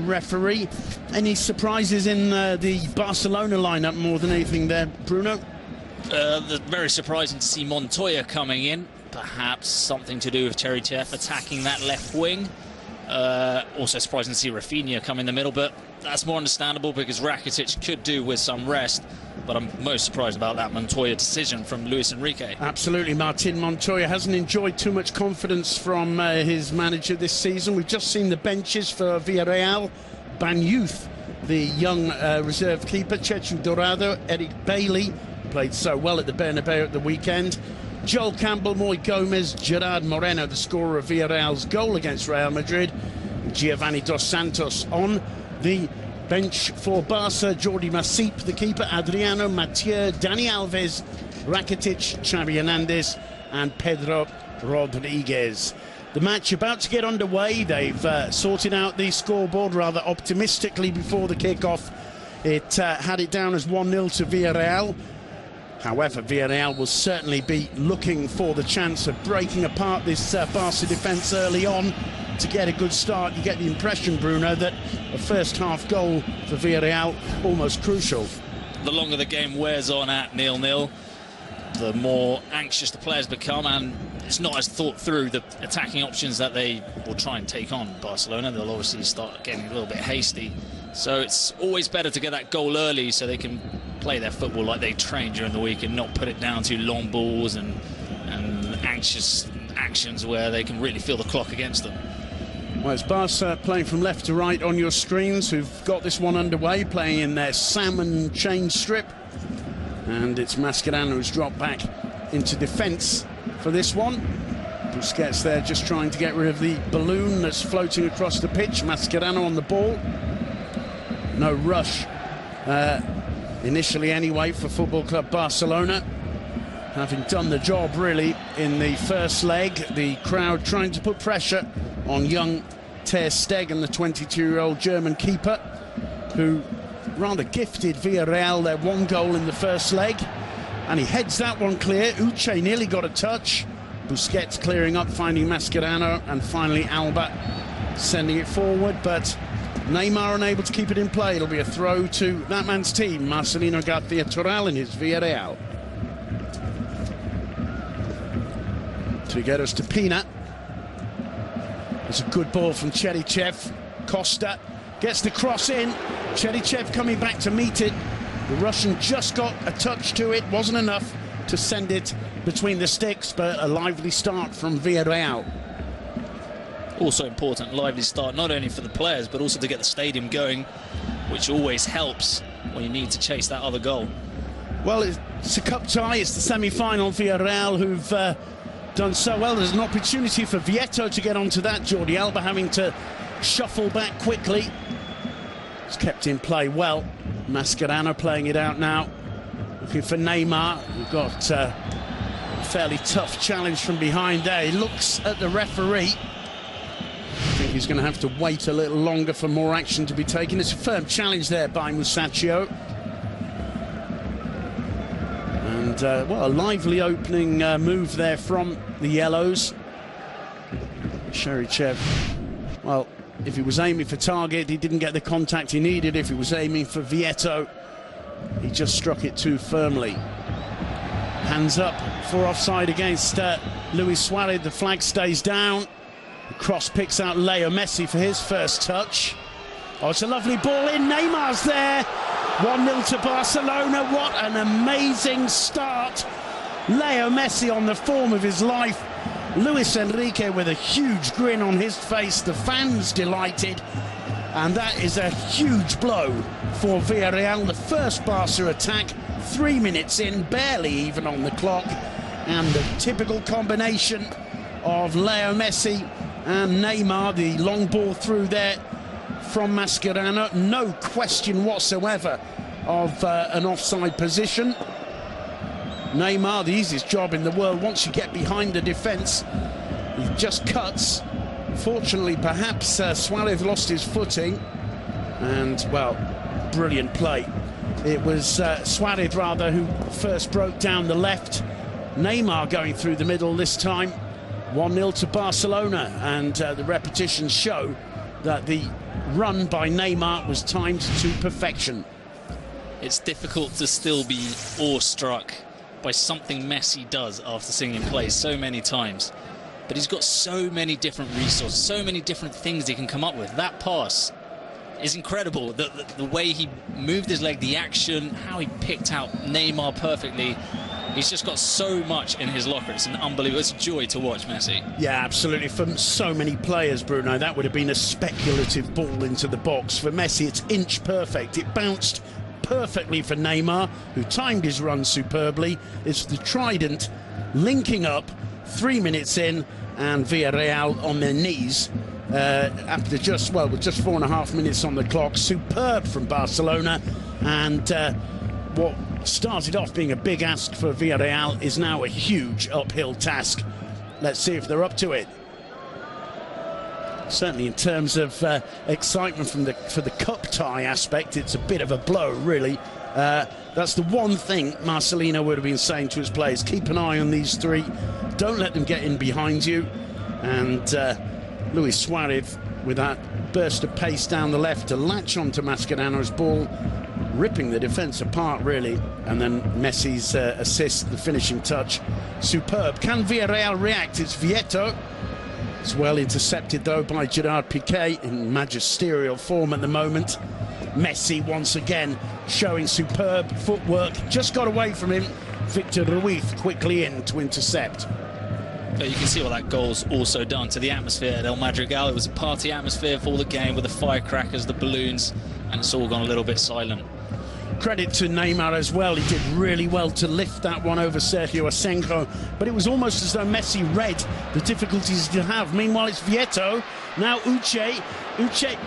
referee. Any surprises in the Barcelona lineup more than anything there, Bruno? Very surprising to see Montoya coming in. Perhaps something to do with Cheryshev attacking that left wing. Also surprising to see Rafinha come in the middle, but that's more understandable because Rakitic could do with some rest. But I'm most surprised about that Montoya decision from Luis Enrique. Absolutely, Martin. Montoya hasn't enjoyed too much confidence from his manager this season. We've just seen the benches for Villarreal. Banyuth, the young reserve keeper, Chechu Dorado, Eric Bailey, played so well at the Bernabeu at the weekend. Joel Campbell, Moy Gomez, Gerard Moreno, the scorer of Villarreal's goal against Real Madrid. Giovanni Dos Santos on the bench for Barca. Jordi Masip, the keeper, Adriano, Mathieu, Dani Alves, Rakitic, Xavi Hernandez and Pedro Rodriguez. The match about to get underway. They've sorted out the scoreboard rather optimistically before the kick-off. It had it down as 1-0 to Villarreal. However, Villarreal will certainly be looking for the chance of breaking apart this Barca defence early on to get a good start. You get the impression, Bruno, that a first-half goal for Villarreal almost crucial. The longer the game wears on at 0-0, the more anxious the players become, and it's not as thought through the attacking options that they will try and take on Barcelona. They'll obviously start getting a little bit hasty. So it's always better to get that goal early so they can play their football like they train during the week and not put it down to long balls and anxious actions where they can really feel the clock against them. Well, it's Barca playing from left to right on your screens, who've got this one underway, playing in their salmon chain strip. And it's Mascherano who's dropped back into defence for this one. Busquets there just trying to get rid of the balloon that's floating across the pitch. Mascherano on the ball. No rush, initially anyway, for Football Club Barcelona. Having done the job, really, in the first leg. The crowd trying to put pressure on young Ter Stegen, the 22-year-old German keeper, who rather gifted Villarreal their one goal in the first leg. And he heads that one clear. Uche nearly got a touch. Busquets clearing up, finding Mascherano, and finally Alba sending it forward, but Neymar unable to keep it in play. It'll be a throw to that man's team, Marcelino Garcia-Toral and his Villarreal. Trigueros to Pina. It's a good ball from Cheryshev. Costa gets the cross in. Cheryshev coming back to meet it. The Russian just got a touch to it. Wasn't enough to send it between the sticks, but a lively start from Villarreal. Also important, lively start, not only for the players, but also to get the stadium going, which always helps when you need to chase that other goal. Well, it's a cup tie, it's the semi-final. Villarreal, who've done so well. There's an opportunity for Vieto to get onto that. Jordi Alba having to shuffle back quickly. It's kept in play well. Mascherano playing it out now. Looking for Neymar. We've got a fairly tough challenge from behind there. He looks at the referee. I think he's going to have to wait a little longer for more action to be taken. It's a firm challenge there by Musacchio. And, well, a lively opening move there from the Yellows. Cheryshev, well, if he was aiming for target, he didn't get the contact he needed. If he was aiming for Vieto, he just struck it too firmly. Hands up for offside against Luis Suarez. The flag stays down. The cross picks out Leo Messi for his first touch. Oh, it's a lovely ball in. Neymar's there. 1-0 to Barcelona. What an amazing start. Leo Messi on the form of his life. Luis Enrique with a huge grin on his face. The fans delighted. And that is a huge blow for Villarreal. The first Barca attack, 3 minutes in, barely even on the clock. And the typical combination of Leo Messi and Neymar, the long ball through there from Mascherano. No question whatsoever of an offside position. Neymar, the easiest job in the world. Once you get behind the defence, he just cuts. Fortunately, perhaps Suarez lost his footing. And, well, brilliant play. It was Suarez, rather, who first broke down the left. Neymar going through the middle this time. 1-0 to Barcelona, and the repetitions show that the run by Neymar was timed to perfection. It's difficult to still be awestruck by something Messi does after seeing him play so many times. But he's got so many different resources, so many different things he can come up with. That pass is incredible. The way he moved his leg, the action, how he picked out Neymar perfectly. He's just got so much in his locker. It's an unbelievable, it's a joy to watch Messi. Yeah, absolutely. For so many players, Bruno, that would have been a speculative ball into the box. For Messi, it's inch perfect. It bounced perfectly for Neymar, who timed his run superbly. It's the trident linking up 3 minutes in, and Villarreal on their knees after just 4.5 minutes on the clock. Superb from Barcelona, and what started off being a big ask for Villarreal is now a huge uphill task. Let's see if they're up to it. Certainly in terms of excitement for the cup tie aspect, it's a bit of a blow, really. That's the one thing Marcelino would have been saying to his players: keep an eye on these three, don't let them get in behind you. And Luis Suarez with that burst of pace down the left to latch onto Mascherano's ball, ripping the defence apart, really. And then Messi's assist, the finishing touch, superb. Can Villarreal react? It's Vietto. It's well intercepted, though, by Gerard Piqué in magisterial form at the moment. Messi once again showing superb footwork. Just got away from him. Victor Ruiz quickly in to intercept. But you can see what that goal's also done to the atmosphere at El Madrigal. It was a party atmosphere for the game with the firecrackers, the balloons, and it's all gone a little bit silent. Credit to Neymar as well. He did really well to lift that one over Sergio Asenjo, but it was almost as though Messi read the difficulties he'd have. Meanwhile, it's Vietto. Now Uche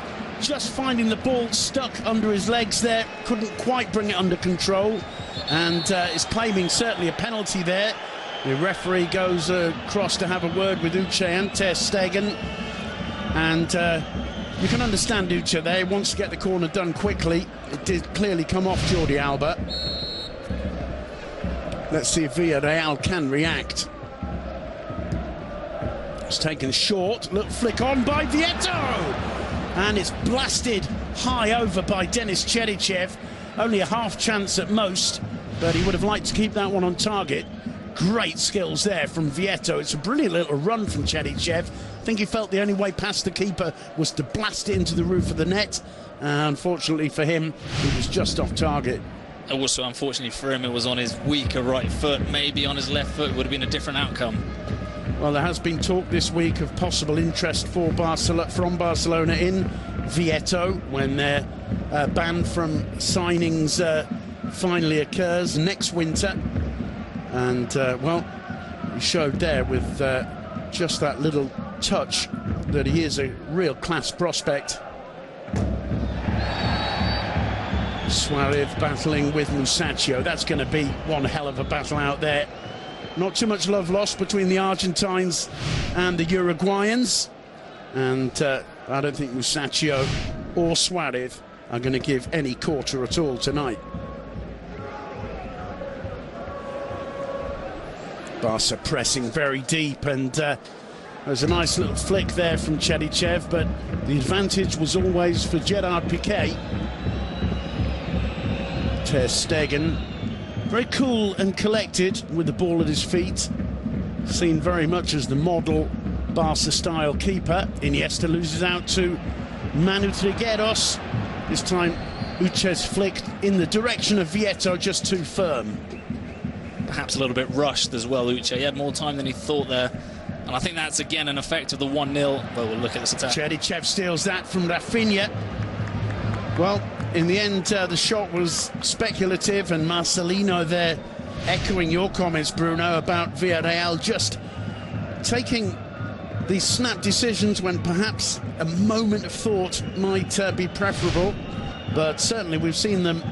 just finding the ball stuck under his legs there. Couldn't quite bring it under control, and is claiming certainly a penalty there. The referee goes across to have a word with Uche and Ter Stegen, and you can understand Uche there. He wants to get the corner done quickly. It did clearly come off Jordi Alba. Let's see if Villarreal can react. It's taken short. Look, flick on by Vietto, and it's blasted high over by Denis Cherichev. Only a half chance at most, but he would have liked to keep that one on target. Great skills there from Vietto. It's a brilliant little run from Cherichev. I think he felt the only way past the keeper was to blast it into the roof of the net. Unfortunately for him, he was just off target. Also, unfortunately for him, it was on his weaker right foot. Maybe on his left foot, it would have been a different outcome. Well, there has been talk this week of possible interest for from Barcelona in Vietto when their ban from signings finally occurs next winter. And, well, he showed there with just that little touch that he is a real class prospect. Suarez battling with Musacchio. That's going to be one hell of a battle out there. Not too much love lost between the Argentines and the Uruguayans. And I don't think Musacchio or Suarez are going to give any quarter at all tonight. Barca pressing very deep, and there's a nice little flick there from Cherichev, but the advantage was always for Gerard Piqué. Ter Stegen, very cool and collected with the ball at his feet, seen very much as the model Barca-style keeper. Iniesta loses out to Manu Trigueros. This time Uche's flicked in the direction of Vietto, just too firm. Perhaps a little bit rushed as well, Uche. He had more time than he thought there. And I think that's, again, an effect of the 1-0. Well, we'll look at this attack. Cherichev steals that from Rafinha. Well, in the end, the shot was speculative, and Marcelino there echoing your comments, Bruno, about Villarreal just taking these snap decisions when perhaps a moment of thought might be preferable. But certainly we've seen them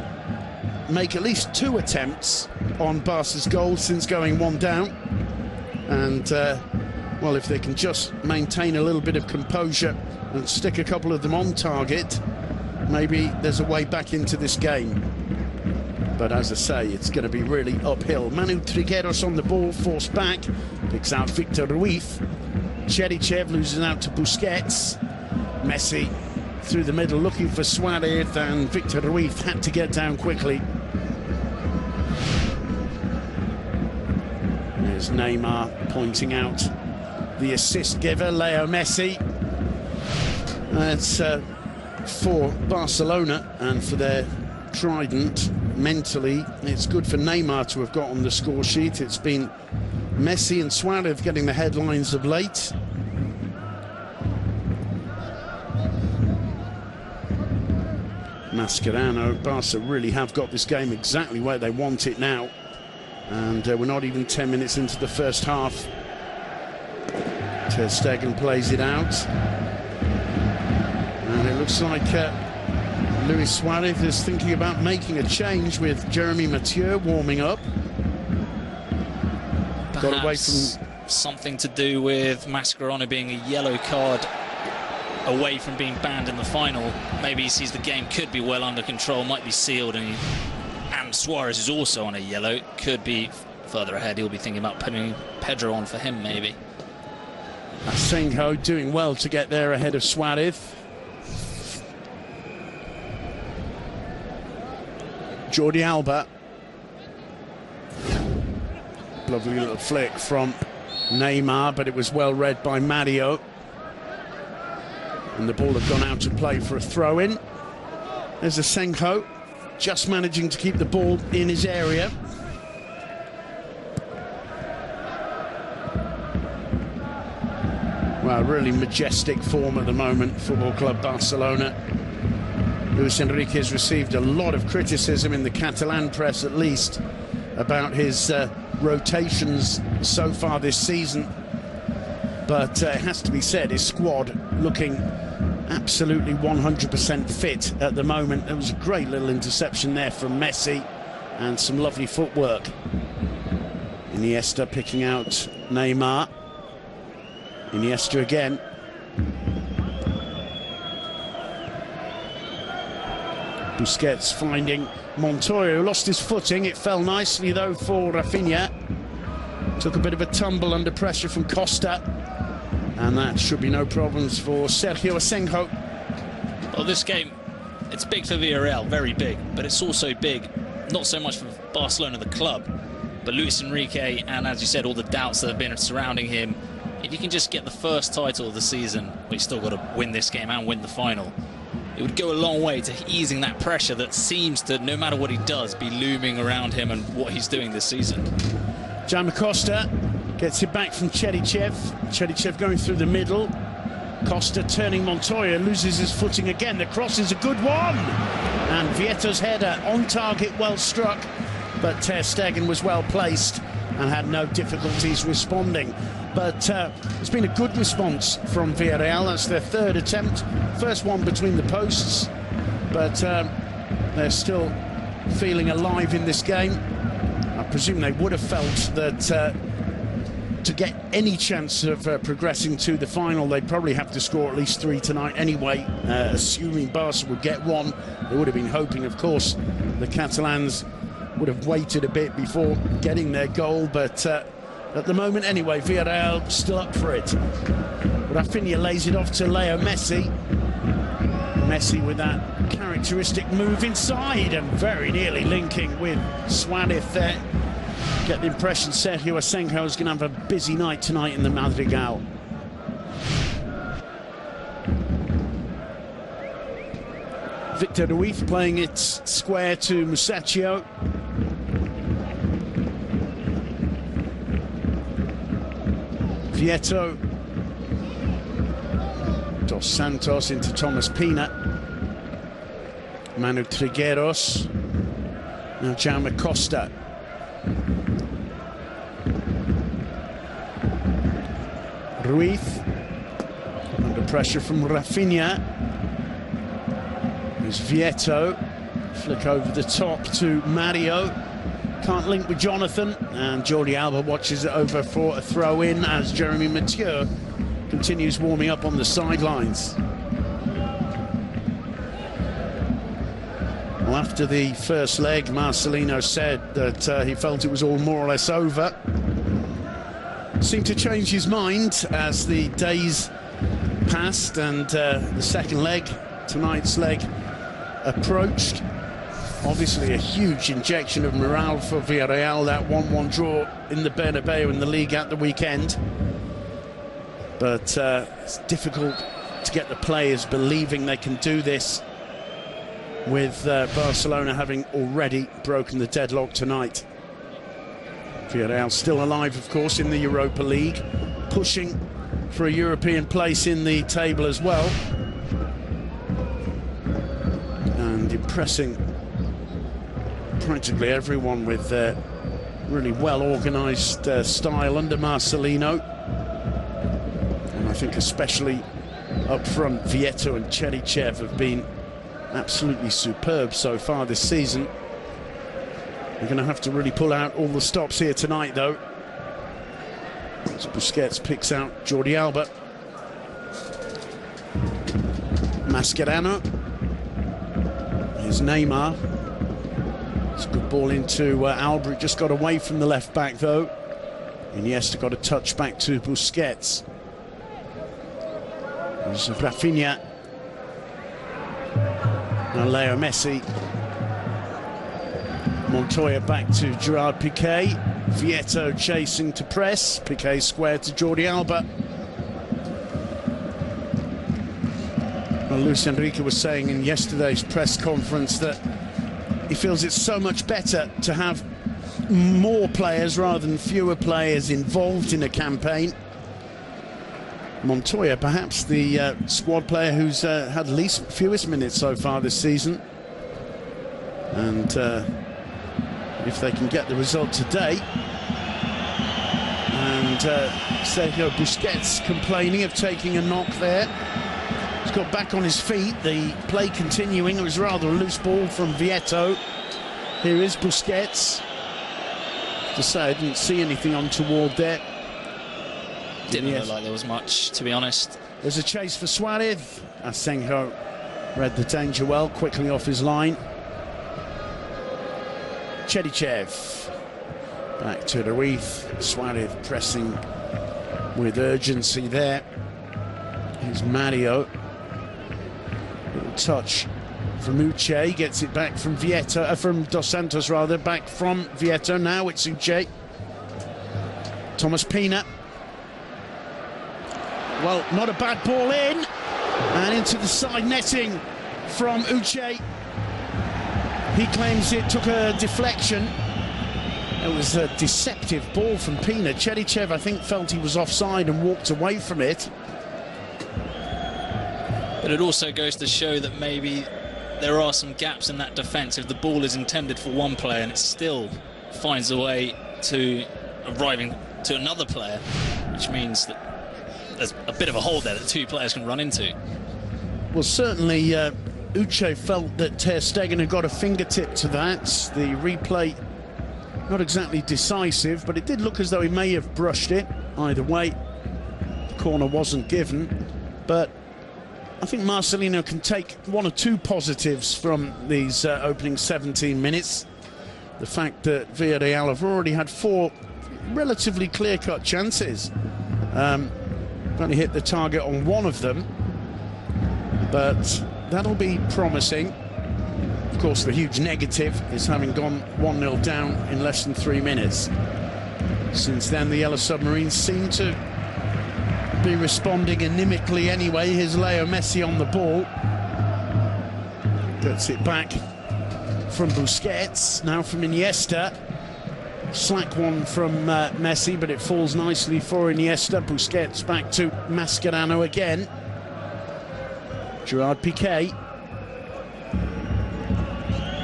make at least 2 attempts on Barca's goal since going 1 down. And, well, if they can just maintain a little bit of composure and stick a couple of them on target, maybe there's a way back into this game. But as I say, it's going to be really uphill. Manu Trigueros on the ball, forced back, picks out Victor Ruiz. Cherichev loses out to Busquets. Messi through the middle, looking for Suarez, and Victor Ruiz had to get down quickly. There's Neymar pointing out the assist giver, Leo Messi. That's for Barcelona, and for their trident, mentally, it's good for Neymar to have got on the score sheet. It's been Messi and Suarez getting the headlines of late. Mascherano, Barca really have got this game exactly where they want it now. And we're not even 10 minutes into the first half. Ter Stegen plays it out. And it looks like Luis Suarez is thinking about making a change with Jeremy Mathieu warming up. Perhaps got away from something to do with Mascherano being a yellow card away from being banned in the final. Maybe he sees the game could be well under control, might be sealed, and Suarez is also on a yellow, could be further ahead. He'll be thinking about putting Pedro on for him, maybe. Asenjo doing well to get there ahead of Suarez. Jordi Alba. Lovely little flick from Neymar, but it was well read by Mario. And the ball had gone out to play for a throw-in. There's Asenjo, just managing to keep the ball in his area. Well, really majestic form at the moment, Football Club Barcelona. Luis Enrique has received a lot of criticism in the Catalan press, at least, about his rotations so far this season. But it has to be said, his squad looking absolutely 100% fit at the moment. There was a great little interception there from Messi and some lovely footwork. Iniesta picking out Neymar. Iniesta again. Busquets finding Montoya, who lost his footing. It fell nicely though for Rafinha. Took a bit of a tumble under pressure from Costa. And that should be no problems for Sergio Asenjo. Well, this game, it's big for Villarreal, very big, but it's also big, not so much for Barcelona, the club, but Luis Enrique, and as you said, all the doubts that have been surrounding him. If you can just get the first title of the season, but you still got to win this game and win the final, it would go a long way to easing that pressure that seems to, no matter what he does, be looming around him and what he's doing this season. Jaume Costa gets it back from Cherichev. Cherichev going through the middle. Costa turning Montoya, loses his footing again. The cross is a good one. And Vieto's header on target, well struck. But Ter Stegen was well placed and had no difficulties responding. But it's been a good response from Villarreal. That's their third attempt. First one between the posts. But they're still feeling alive in this game. I presume they would have felt that to get any chance of progressing to the final, they'd probably have to score at least 3 tonight anyway. Assuming Barca would get 1, they would have been hoping, of course, the Catalans would have waited a bit before getting their goal, but at the moment anyway, Villarreal still up for it. Rafinha lays it off to Leo Messi. Messi with that characteristic move inside and very nearly linking with Suarez there. Get the impression Sergio Asenjo is going to have a busy night tonight in the Madrigal. Victor Ruiz playing it square to Musacchio. Vieto. Dos Santos into Thomas Pina. Manu Trigueros. Now Jaume Costa. Ruiz. Under pressure from Rafinha. There's Vieto. Flick over the top to Mario. Can't link with Jonathan. And Jordi Alba watches it over for a throw-in as Jeremy Mathieu continues warming up on the sidelines. Well, after the first leg, Marcelino said that he felt it was all more or less over. Seemed to change his mind as the days passed and the second leg tonight's leg approached. Obviously a huge injection of morale for Villarreal, that 1-1 draw in the Bernabeu in the league at the weekend. But it's difficult to get the players believing they can do this with Barcelona having already broken the deadlock tonight. Villarreal still alive, of course, in the Europa League, pushing for a European place in the table as well, and impressing practically everyone with their really well-organised style under Marcelino. And I think especially up front, Vieto and Cherichev have been absolutely superb so far this season. They're going to have to really pull out all the stops here tonight, though. So Busquets picks out Jordi Alba. Mascherano. Here's Neymar. It's a good ball into Alba. It just got away from the left back, though. Iniesta got a touch back to Busquets. There's Rafinha. Now Leo Messi. Montoya back to Gerard Piqué. Vieto chasing to press. Piqué square to Jordi Alba. Well, Luis Enrique was saying in yesterday's press conference that he feels it's so much better to have more players rather than fewer players involved in a campaign. Montoya, perhaps the squad player who's had fewest minutes so far this season. And if they can get the result today, and Sergio Busquets complaining of taking a knock there. He's got back on his feet, the play continuing. It was rather a loose ball from Vieto. Here is Busquets. To say I didn't see anything untoward there. Didn't look like there was much, to be honest. There's a chase for Suarez. Asenjo read the danger well, quickly off his line. Cherichev back to Ruiz. Suarez pressing with urgency there. Here's Mario. Little touch from Uche, gets it back from Vieto, from Dos Santos rather, back from Vieto. Now it's Uche. Thomas Pina. Well, not a bad ball in, and into the side netting from Uche. He claims it took a deflection. It was a deceptive ball from Pina. Cherichev, I think, felt he was offside and walked away from it. But it also goes to show that maybe there are some gaps in that defence if the ball is intended for one player and it still finds a way to arriving to another player, which means that there's a bit of a hole there that two players can run into. Well, certainly Uche felt that Ter Stegen had got a fingertip to that. The replay, not exactly decisive, but it did look as though he may have brushed it. Either way, the corner wasn't given. But I think Marcelino can take one or two positives from these opening 17 minutes. The fact that Villarreal have already had 4 relatively clear-cut chances. Only hit the target on one of them, but that'll be promising. Of course, the huge negative is having gone 1-0 down in less than 3 minutes. Since then, the Yellow Submarines seem to be responding animically anyway. Here's Leo Messi on the ball. Gets it back from Busquets, now from Iniesta. Slack one from Messi, but it falls nicely for Iniesta. Busquets back to Mascherano again. Gerard Piqué.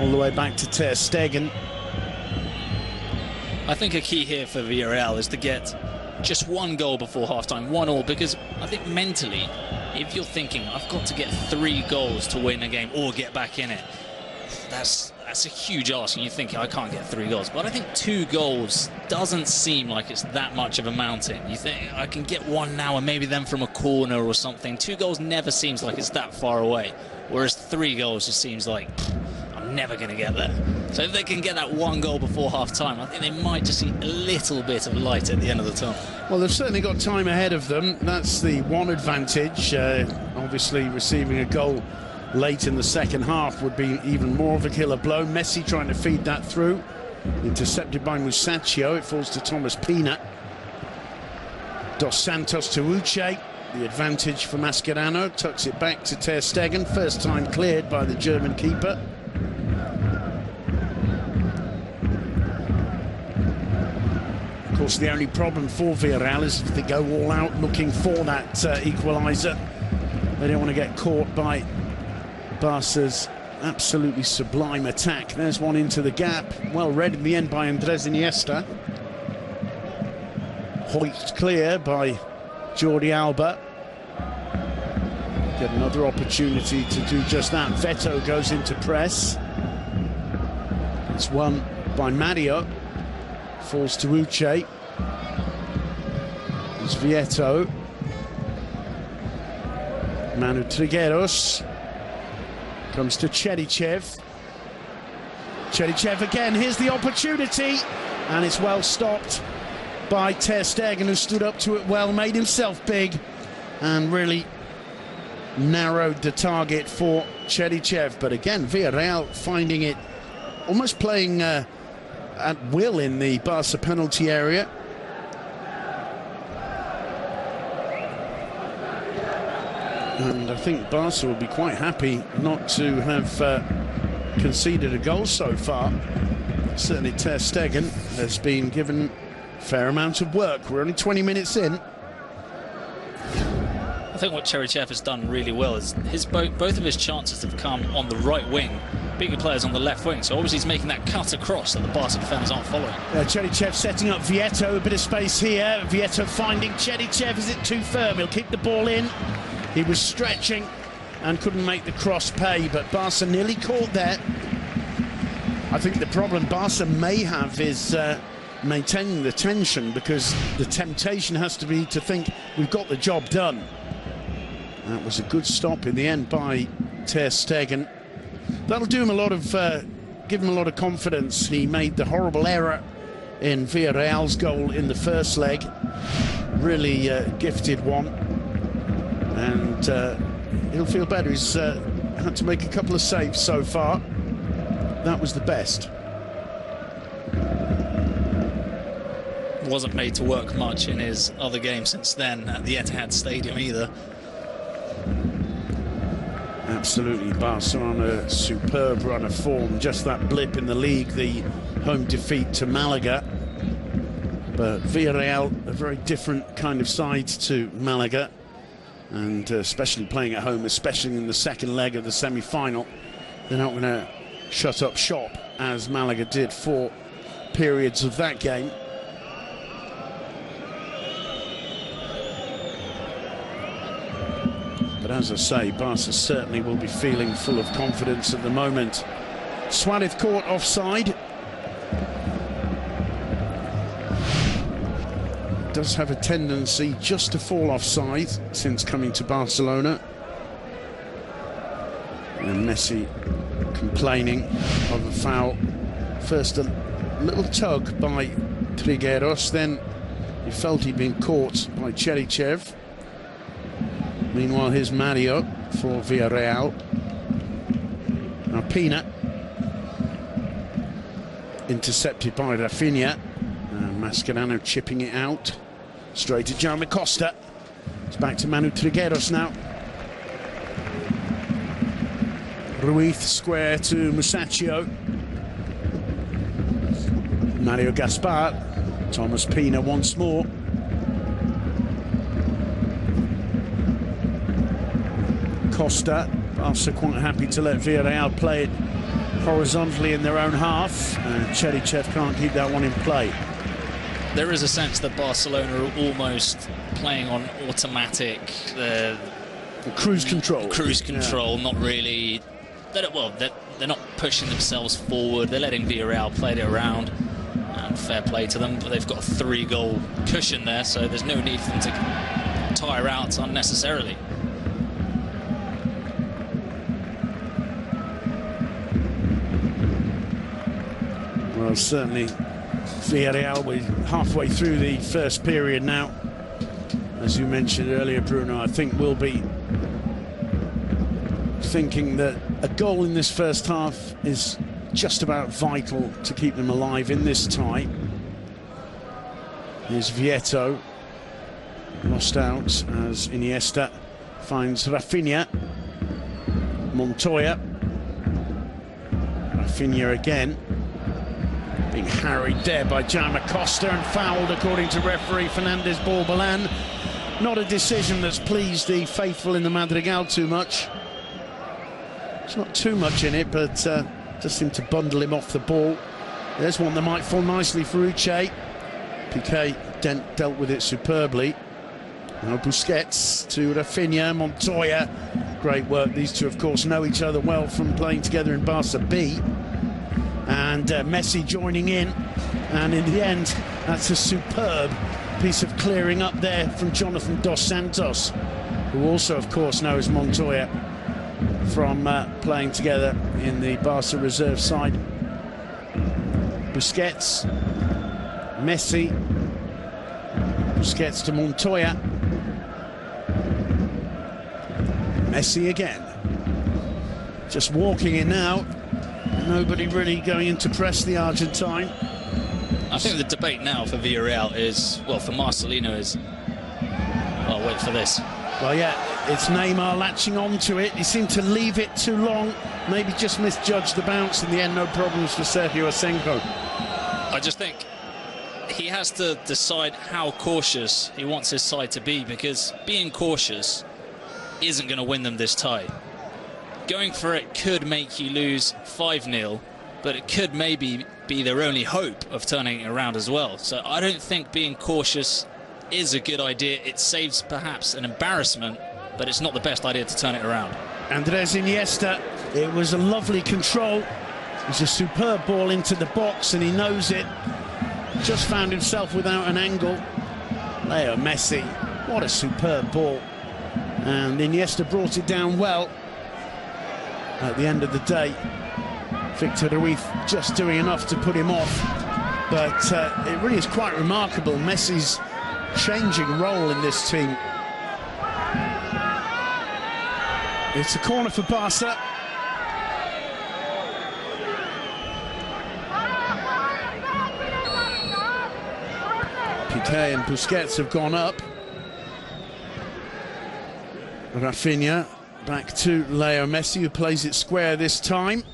All the way back to Ter Stegen. I think a key here for Villarreal is to get just one goal before half-time, 1-1, because I think mentally, if you're thinking, I've got to get 3 goals to win a game or get back in it, that's a huge ask, and you think, I can't get 3 goals. But I think 2 goals doesn't seem like it's that much of a mountain. You think, I can get 1 now and maybe then from a corner or something. 2 goals never seems like it's that far away, whereas 3 goals just seems like, I'm never going to get there. So if they can get that 1 goal before half-time, I think they might just see a little bit of light at the end of the tunnel. Well, they've certainly got time ahead of them. That's the one advantage. Obviously, receiving a goal late in the second half would be even more of a killer blow. Messi trying to feed that through. Intercepted by Musacchio. It falls to Thomas Pina. Dos Santos to Uche. The advantage for Mascherano. Tucks it back to Ter Stegen. First time cleared by the German keeper. Of course, the only problem for Villarreal is if they go all out looking for that equaliser. They don't want to get caught by Barca's absolutely sublime attack. There's one into the gap. Well read in the end by Andres Iniesta. Hoiked clear by Jordi Alba. Get another opportunity to do just that. Veto goes into press. It's won by Mario. Falls to Uche. It's Vieto. Manu Trigueros. Comes to Cherichev. Cherichev again. Here's the opportunity. And it's well stopped by Ter Stegen, who stood up to it well, made himself big, and really narrowed the target for Cherichev. But again, Villarreal finding it, almost playing at will in the Barca penalty area. And I think Barca will be quite happy not to have conceded a goal so far. Certainly Ter Stegen has been given a fair amount of work. We're only 20 minutes in. I think what Cherichev has done really well is both of his chances have come on the right wing. Bigger players on the left wing, so obviously he's making that cut across that the Barca defenders aren't following. Cherichev setting up Vieto, a bit of space here. Vieto finding Cherichev, is it too firm? He'll keep the ball in. He was stretching and couldn't make the cross pay, but Barca nearly caught there. I think the problem Barca may have is maintaining the tension, because the temptation has to be to think we've got the job done. That was a good stop in the end by Ter Stegen. That'll do him a lot of, give him a lot of confidence. He made the horrible error in Villarreal's goal in the first leg. Really gifted one. And he'll feel better. He's had to make a couple of saves so far. That was the best. Wasn't made to work much in his other game since then at the Etihad Stadium either. Absolutely, Barca on a superb run of form. Just that blip in the league, the home defeat to Malaga. But Villarreal, a very different kind of side to Malaga. And especially playing at home, especially in the second leg of the semi-final, they're not going to shut up shop as Malaga did for periods of that game. But as I say, Barca certainly will be feeling full of confidence at the moment. Suarez caught offside. Does have a tendency just to fall offside since coming to Barcelona. And Messi complaining of a foul. First a little tug by Trigueros, then he felt he'd been caught by Cherichev. Meanwhile, here's Mario for Villarreal. Now Pina. Intercepted by Rafinha. Mascherano chipping it out. Straight to Jaume Costa. It's back to Manu Trigueros now. Ruiz square to Musacchio. Mario Gaspar. Thomas Pina once more. Costa. Barca quite happy to let Villarreal play it horizontally in their own half. And Cherichev can't keep that one in play. There is a sense that Barcelona are almost playing on automatic. Cruise control. Cruise control, yeah. Not really. They're not pushing themselves forward. They're letting Villarreal play it around. And fair play to them. But they've got a 3-goal cushion there, so there's no need for them to tire out unnecessarily. Well, certainly Villarreal, we're halfway through the first period now. As you mentioned earlier, Bruno, I think we'll be thinking that a goal in this first half is just about vital to keep them alive in this tie. Here's Vieto, lost out as Iniesta finds Rafinha. Montoya. Rafinha again, being harried there by Jaime Costa and fouled according to referee Fernandez Borbalan. Not a decision that's pleased the faithful in the Madrigal too much. It's not too much in it, but just seemed to bundle him off the ball. There's one that might fall nicely for Uche. Piqué dealt with it superbly. Now Busquets to Rafinha, Montoya. Great work. These two, of course, know each other well from playing together in Barca B. And Messi joining in. And in the end, that's a superb piece of clearing up there from Jonathan Dos Santos, who also, of course, knows Montoya from playing together in the Barca reserve side. Busquets, Messi, Busquets to Montoya. Messi again. Just walking in now. Nobody really going in to press the Argentine. I think the debate now for Villarreal is, well, for Marcelino is, well, wait for this. Well, yeah, it's Neymar latching onto it. He seemed to leave it too long. Maybe just misjudged the bounce. In the end, no problems for Sergio Asenjo. I just think he has to decide how cautious he wants his side to be, because being cautious isn't going to win them this tie. Going for it could make you lose 5-0, but it could maybe be their only hope of turning it around as well. So I don't think being cautious is a good idea. It saves perhaps an embarrassment, but it's not the best idea to turn it around. Andres Iniesta, it was a lovely control. It was a superb ball into the box, and he knows it. Just found himself without an angle. Leo Messi, what a superb ball. And Iniesta brought it down well. At the end of the day, Victor Ruiz just doing enough to put him off. But it really is quite remarkable, Messi's changing role in this team. It's a corner for Barca. Piqué and Busquets have gone up. Rafinha back to Leo Messi, who plays it square this time.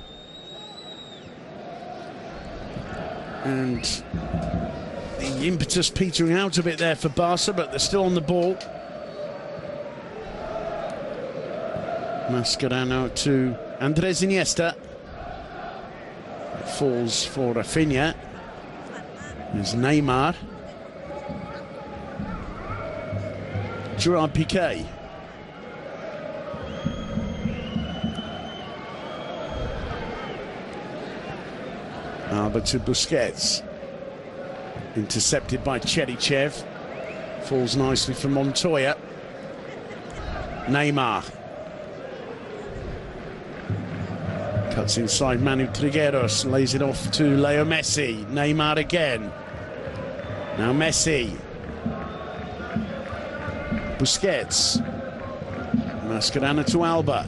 And the impetus petering out a bit there for Barca, but they're still on the ball. Mascherano to Andres Iniesta. It falls for Rafinha. There's Neymar. Gerard Piqué. Alba to Busquets. Intercepted by Cherichev. Falls nicely for Montoya. Neymar. Cuts inside Manu Trigueros. Lays it off to Leo Messi. Neymar again. Now Messi. Busquets. Mascherano to Alba.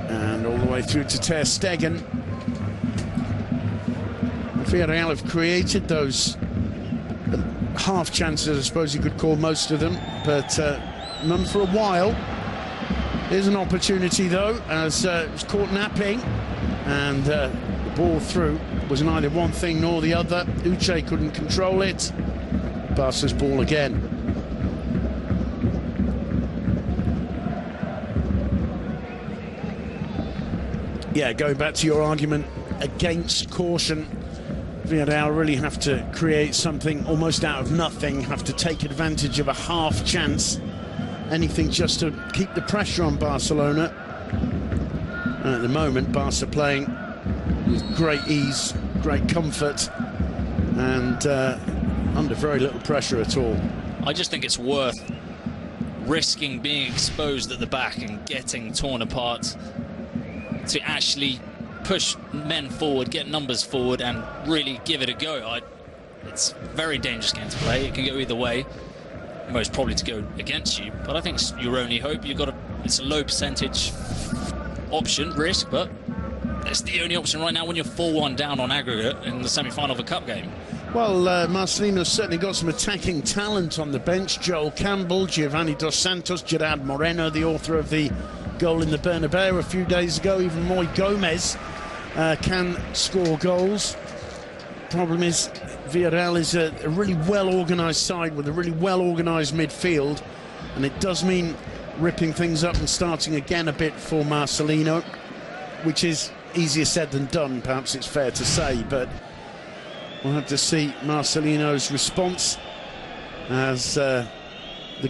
And all the way through to Ter Stegen. Villarreal have created those half chances, I suppose you could call most of them, but none for a while. Here's an opportunity though, as it was caught napping, and the ball through was neither one thing nor the other. Uche couldn't control it. Barca's ball again. Yeah, going back to your argument against caution, Villarreal really have to create something almost out of nothing, have to take advantage of a half chance, anything just to keep the pressure on Barcelona. And at the moment, Barca playing with great ease, great comfort, and under very little pressure at all. I just think it's worth risking being exposed at the back and getting torn apart to actually push men forward, get numbers forward, and really give it a go. It's a very dangerous game to play. It can go either way. most probably to go against you. But I think it's your only hope. It's a low percentage option, risk, but it's the only option right now when you're 4-1 down on aggregate in the semi-final of a cup game. Well, Marcelino's certainly got some attacking talent on the bench. Joel Campbell, Giovanni Dos Santos, Gerard Moreno, the author of the goal in the Bernabeu a few days ago. Even Moy Gomez can score goals. Problem is, Villarreal is a really well-organised side with a really well-organised midfield, and it does mean ripping things up and starting again a bit for Marcelino, which is easier said than done, perhaps it's fair to say, but we'll have to see Marcelino's response as the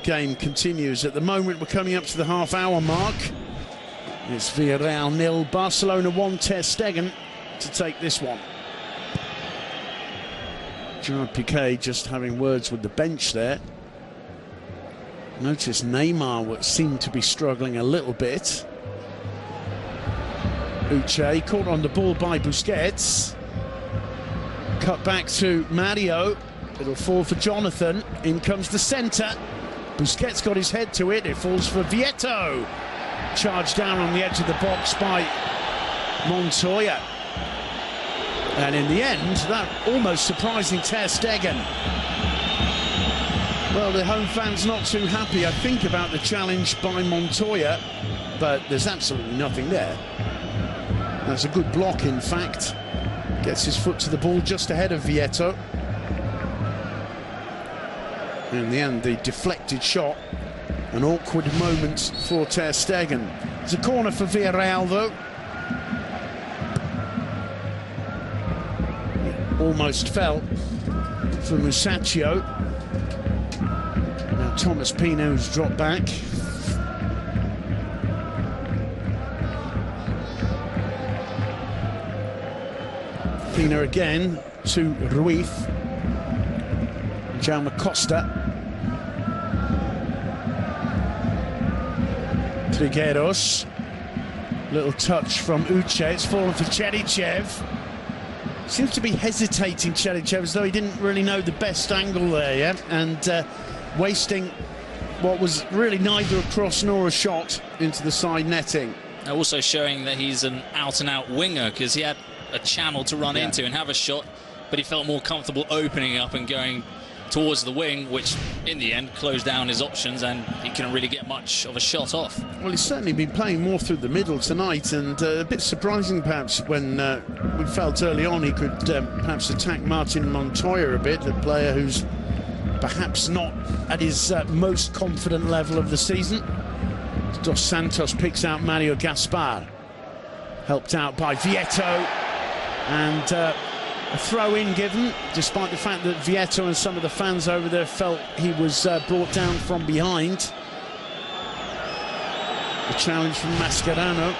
game continues. At the moment, we're coming up to the half-hour mark. It's Villarreal 0, Barcelona 1, Ter Stegen to take this one. Gerard Piqué just having words with the bench there. Notice Neymar seemed to be struggling a little bit. Uche caught on the ball by Busquets. Cut back to Mario. It'll fall for Jonathan. In comes the centre. Busquets got his head to it. It falls for Vieto. Charged down on the edge of the box by Montoya. And in the end, that almost surprising Ter Stegen. Well, the home fans not too happy, I think, about the challenge by Montoya, but there's absolutely nothing there. That's a good block, in fact. Gets his foot to the ball just ahead of Vieto. In the end, the deflected shot. An awkward moment for Ter Stegen. It's a corner for Villarreal, though. Almost fell for Musacchio. Now Thomas Pino's dropped back. Pino again to Ruiz. Jaume Costa. Trigueros. Little touch from Uche. It's fallen for Cherichev. Seems to be hesitating, Cherichev, as though he didn't really know the best angle there, yeah? And wasting what was really neither a cross nor a shot into the side netting. Also showing that he's an out-and-out winger, because he had a channel to run into and have a shot, but he felt more comfortable opening up and going towards the wing, which in the end closed down his options, and he couldn't really get much of a shot off. Well, he's certainly been playing more through the middle tonight, and a bit surprising perhaps when we felt early on he could perhaps attack Martin Montoya a bit, a player who's perhaps not at his most confident level of the season. Dos Santos picks out Mario Gaspar, helped out by Vieto, and a throw-in given, despite the fact that Vieto and some of the fans over there felt he was brought down from behind. The challenge from Mascherano.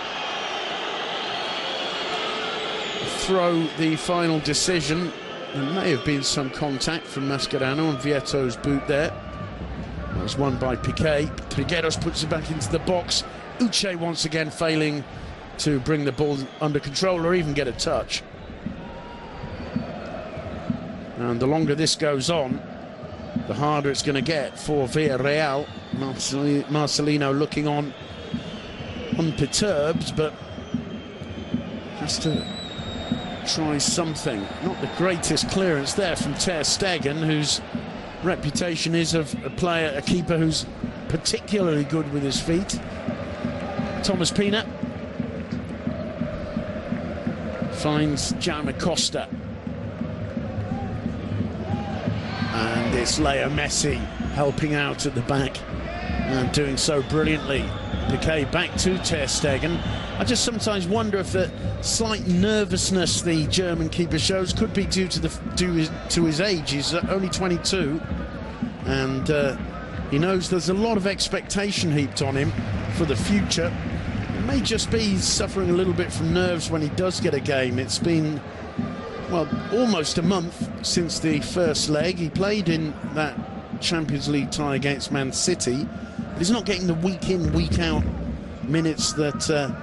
Throw, the final decision. There may have been some contact from Mascherano on Vieto's boot there. That was won by Piqué. Trigueros puts it back into the box. Uche once again failing to bring the ball under control or even get a touch. And the longer this goes on, the harder it's going to get for Villarreal. Marcelino looking on unperturbed, but has to try something. Not the greatest clearance there from Ter Stegen, whose reputation is of a keeper who's particularly good with his feet. Thomas Pina finds Jaume Costa. And it's Leo Messi helping out at the back and doing so brilliantly. Piqué back to Ter Stegen. I just sometimes wonder if the slight nervousness the German keeper shows could be due to his age. He's only 22, and he knows there's a lot of expectation heaped on him for the future. It may just be he's suffering a little bit from nerves when he does get a game. It's been, well, almost a month since the first leg. He played in that Champions League tie against Man City, but he's not getting the week in, week out minutes that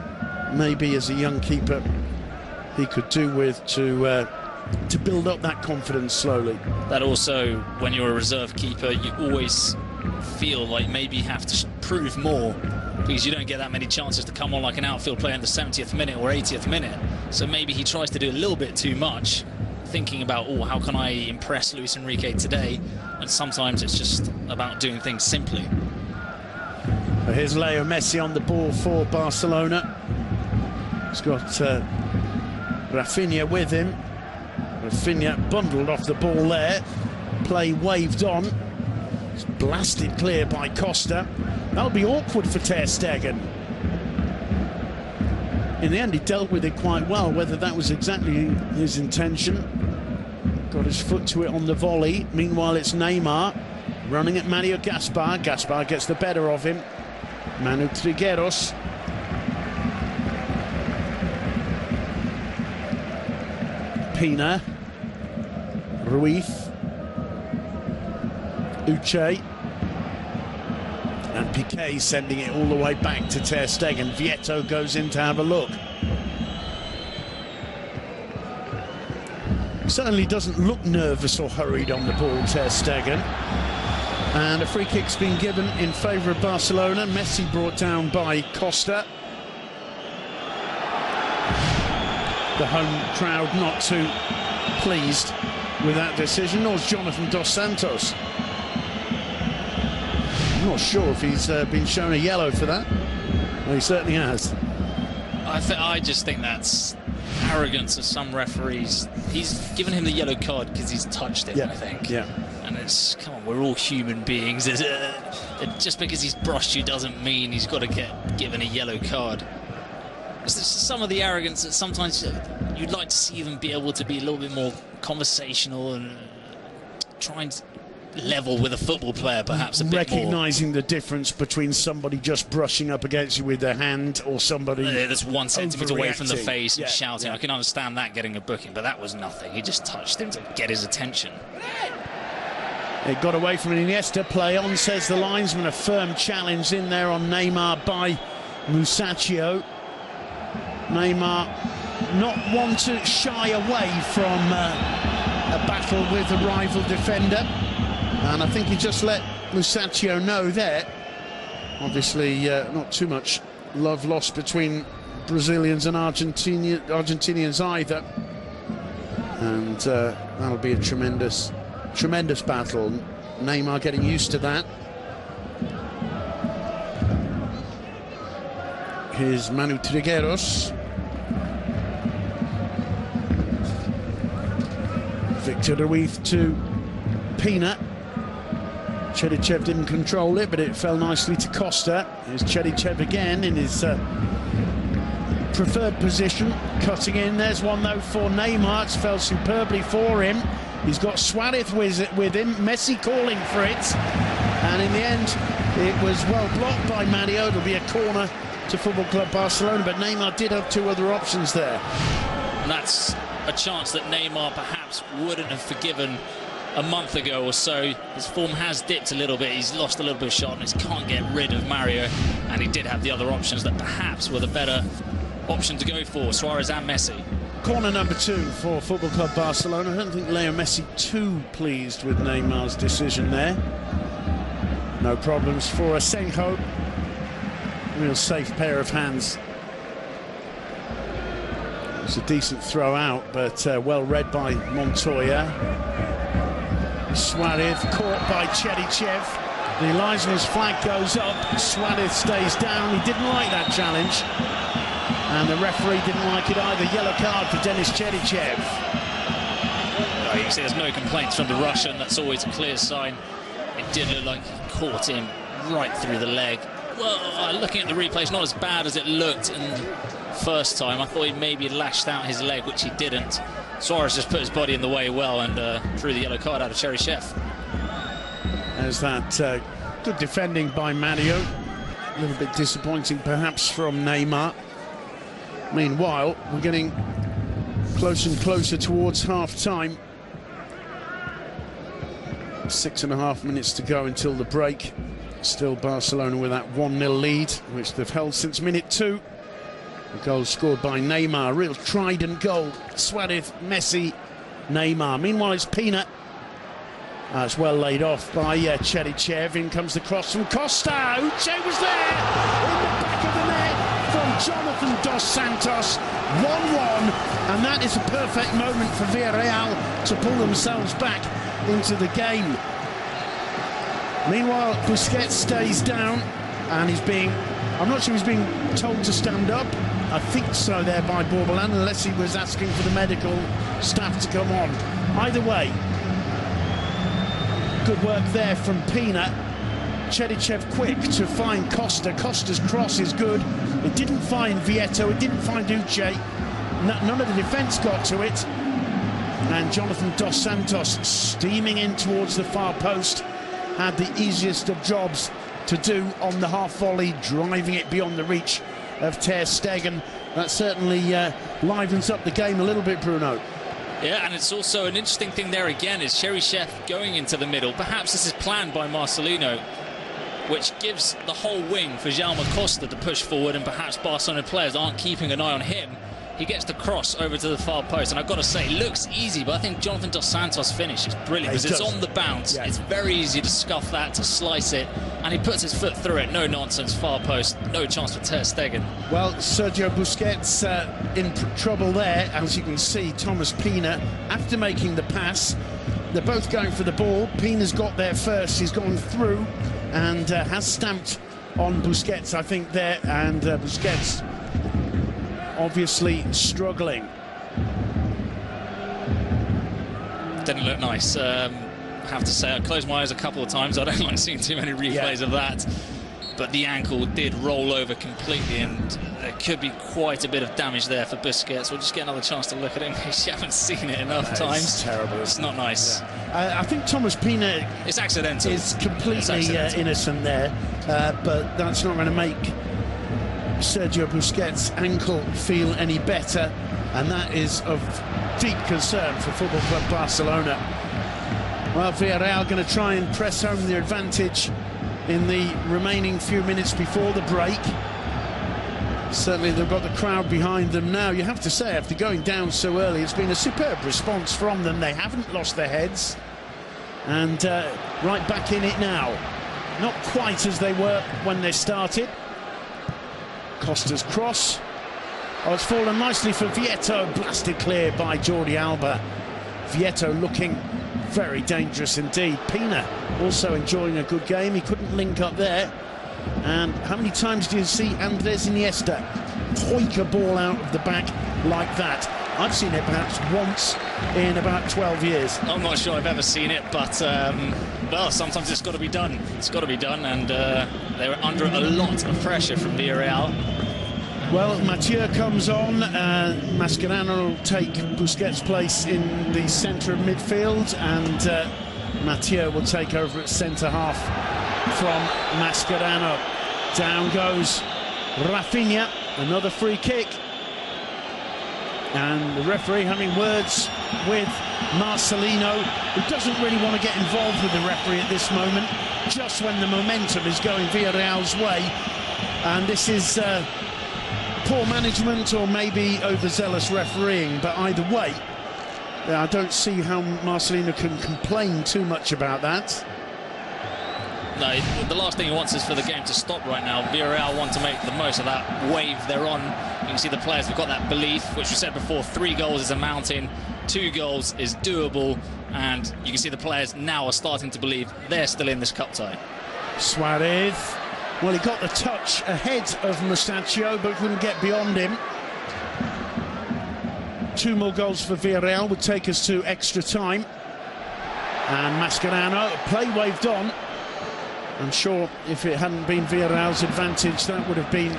maybe as a young keeper he could do with to build up that confidence slowly. That also, when you're a reserve keeper, you always feel like maybe you have to prove more, because you don't get that many chances to come on like an outfield player in the 70th minute or 80th minute. So maybe he tries to do a little bit too much, thinking about, oh, how can I impress Luis Enrique today? And sometimes it's just about doing things simply. But here's Leo Messi on the ball for Barcelona. He's got Rafinha with him. Rafinha bundled off the ball there. Play waved on. It's blasted clear by Costa. That'll be awkward for Ter Stegen. In the end, he dealt with it quite well, whether that was exactly his intention. Got his foot to it on the volley. Meanwhile, it's Neymar running at Mario Gaspar. Gaspar gets the better of him. Manu Trigueros. Pina. Ruiz. Uche. And Piqué sending it all the way back to Ter Stegen. Vieto goes in to have a look. Certainly doesn't look nervous or hurried on the ball, Ter Stegen. And a free kick's been given in favour of Barcelona. Messi brought down by Costa. The home crowd not too pleased with that decision, nor is Jonathan Dos Santos. I'm not sure if he's been shown a yellow for that. Well, he certainly has. I just think that's arrogance of some referees. He's given him the yellow card because he's touched him, I think. Yeah. And it's, come on, we're all human beings. Just because he's brushed you doesn't mean he's got to get given a yellow card. It's some of the arrogance that sometimes you'd like to see them be able to be a little bit more conversational and trying to level with a football player, perhaps a bit recognising the difference between somebody just brushing up against you with their hand or somebody that's 1 centimetre away from the face and yeah, shouting. yeah. I can understand that getting a booking, but that was nothing. He just touched him to get his attention. It got away from Iniesta. Play on, says the linesman. A firm challenge in there on Neymar by Musacchio. Neymar not one to shy away from a battle with a rival defender. And I think he just let Musacchio know there. Obviously, not too much love lost between Brazilians and Argentinians either. And that'll be a tremendous battle. Neymar getting used to that. Here's Manu Trigueros. Victor Ruiz to Pina. Chedichev didn't control it, but it fell nicely to Costa. Here's Chedichev again in his preferred position, cutting in. There's one, though, for Neymar. It's fell superbly for him. He's got Suarez with him. Messi calling for it. And in the end, it was well blocked by Mario. It'll be a corner to Football Club Barcelona, but Neymar did have two other options there. And that's a chance that Neymar perhaps wouldn't have forgiven a month ago or so. His form has dipped a little bit. He's lost a little bit of sharpness, can't get rid of Mario, and he did have the other options that perhaps were the better option to go for, Suarez and Messi. Corner number 2 for Football Club Barcelona. I don't think Leo Messi too pleased with Neymar's decision there. No problems for Asenjo. Real safe pair of hands. It's a decent throw out, but well read by Montoya. Suarez caught by Chedichev. The linesman's flag goes up. Suarez stays down. He didn't like that challenge. And the referee didn't like it either. Yellow card for Denis Chedichev. You can see there's no complaints from the Russian. That's always a clear sign. It did look like he caught him right through the leg. Well, looking at the replay, it's not as bad as it looked in the first time. I thought he maybe lashed out his leg, which he didn't. Suarez just put his body in the way well and drew the yellow card out of Cherichev. There's that good defending by Mario. A little bit disappointing perhaps from Neymar. Meanwhile, we're getting closer and closer towards half-time. 6.5 minutes to go until the break. Still Barcelona with that 1-0 lead, which they've held since minute 2. The goal scored by Neymar, real trident goal. Suarez, Messi, Neymar. Meanwhile, it's Pina. It's well laid off by Cherichev. In comes the cross from Costa. Uche was there in the back of the net from Jonathan Dos Santos. 1-1, and that is a perfect moment for Villarreal to pull themselves back into the game. Meanwhile, Busquets stays down, and I'm not sure he's being told to stand up. I think so there by Borbalan, unless he was asking for the medical staff to come on. Either way, good work there from Pina. Cherichev quick to find Costa. Costa's cross is good. It didn't find Vieto, it didn't find Uche. None of the defence got to it. And Jonathan Dos Santos steaming in towards the far post had the easiest of jobs to do on the half volley, driving it beyond the reach of Ter Stegen. That certainly livens up the game a little bit, Bruno. Yeah, and it's also an interesting thing there again is Cherichev going into the middle. Perhaps this is planned by Marcelino, which gives the whole wing for Jaume Costa to push forward, and perhaps Barcelona players aren't keeping an eye on him. He gets the cross over to the far post, and I've got to say, it looks easy, but I think Jonathan Dos Santos' finish is brilliant because it's on the bounce. Yeah. It's very easy to scuff that, to slice it, and he puts his foot through it. No nonsense, far post, no chance for Ter Stegen. Well, Sergio Busquets in trouble there, as you can see. Thomas Pina, after making the pass, they're both going for the ball. Pina's got there first, he's gone through and has stamped on Busquets, I think, there, and Busquets obviously struggling. Didn't look nice. I have to say, I closed my eyes a couple of times. I don't like seeing too many replays of that. But the ankle did roll over completely, and there could be quite a bit of damage there for Busquets. We'll just get another chance to look at him. We haven't seen it enough times. It's terrible. It's not nice. Yeah. I think Thomas Pina it's accidental. Is completely innocent there, but that's not going to make Sergio Busquets' ankle feel any better, and that is of deep concern for Football Club Barcelona. Well, Villarreal going to try and press home the advantage in the remaining few minutes before the break. Certainly they've got the crowd behind them now. You have to say, after going down so early, it's been a superb response from them. They haven't lost their heads, and right back in it now. Not quite as they were when they started. Costa's cross. Oh, it's fallen nicely for Vieto, blasted clear by Jordi Alba. Vieto looking very dangerous indeed. Pina also enjoying a good game. He couldn't link up there. And how many times do you see Andres Iniesta poik a ball out of the back like that? I've seen it perhaps once in about 12 years. I'm not sure I've ever seen it, but well, sometimes it's got to be done. It's got to be done, and they were under a lot of pressure from Villarreal. Well, Mathieu comes on. Mascherano will take Busquets' place in the centre of midfield, and Mathieu will take over at centre-half from Mascherano. Down goes Rafinha, another free kick. And the referee having words with Marcelino, who doesn't really want to get involved with the referee at this moment, just when the momentum is going Villarreal's way. And this is poor management or maybe overzealous refereeing, but either way, I don't see how Marcelino can complain too much about that. No, the last thing he wants is for the game to stop right now. Villarreal want to make the most of that wave they're on. You can see the players have got that belief, which we said before, 3 goals is a mountain, 2 goals is doable, and you can see the players now are starting to believe they're still in this cup tie. Suarez, well, he got the touch ahead of Mustachio, but couldn't get beyond him. 2 more goals for Villarreal would take us to extra time. And Mascherano, play waved on. I'm sure if it hadn't been Villarreal's advantage, that would have been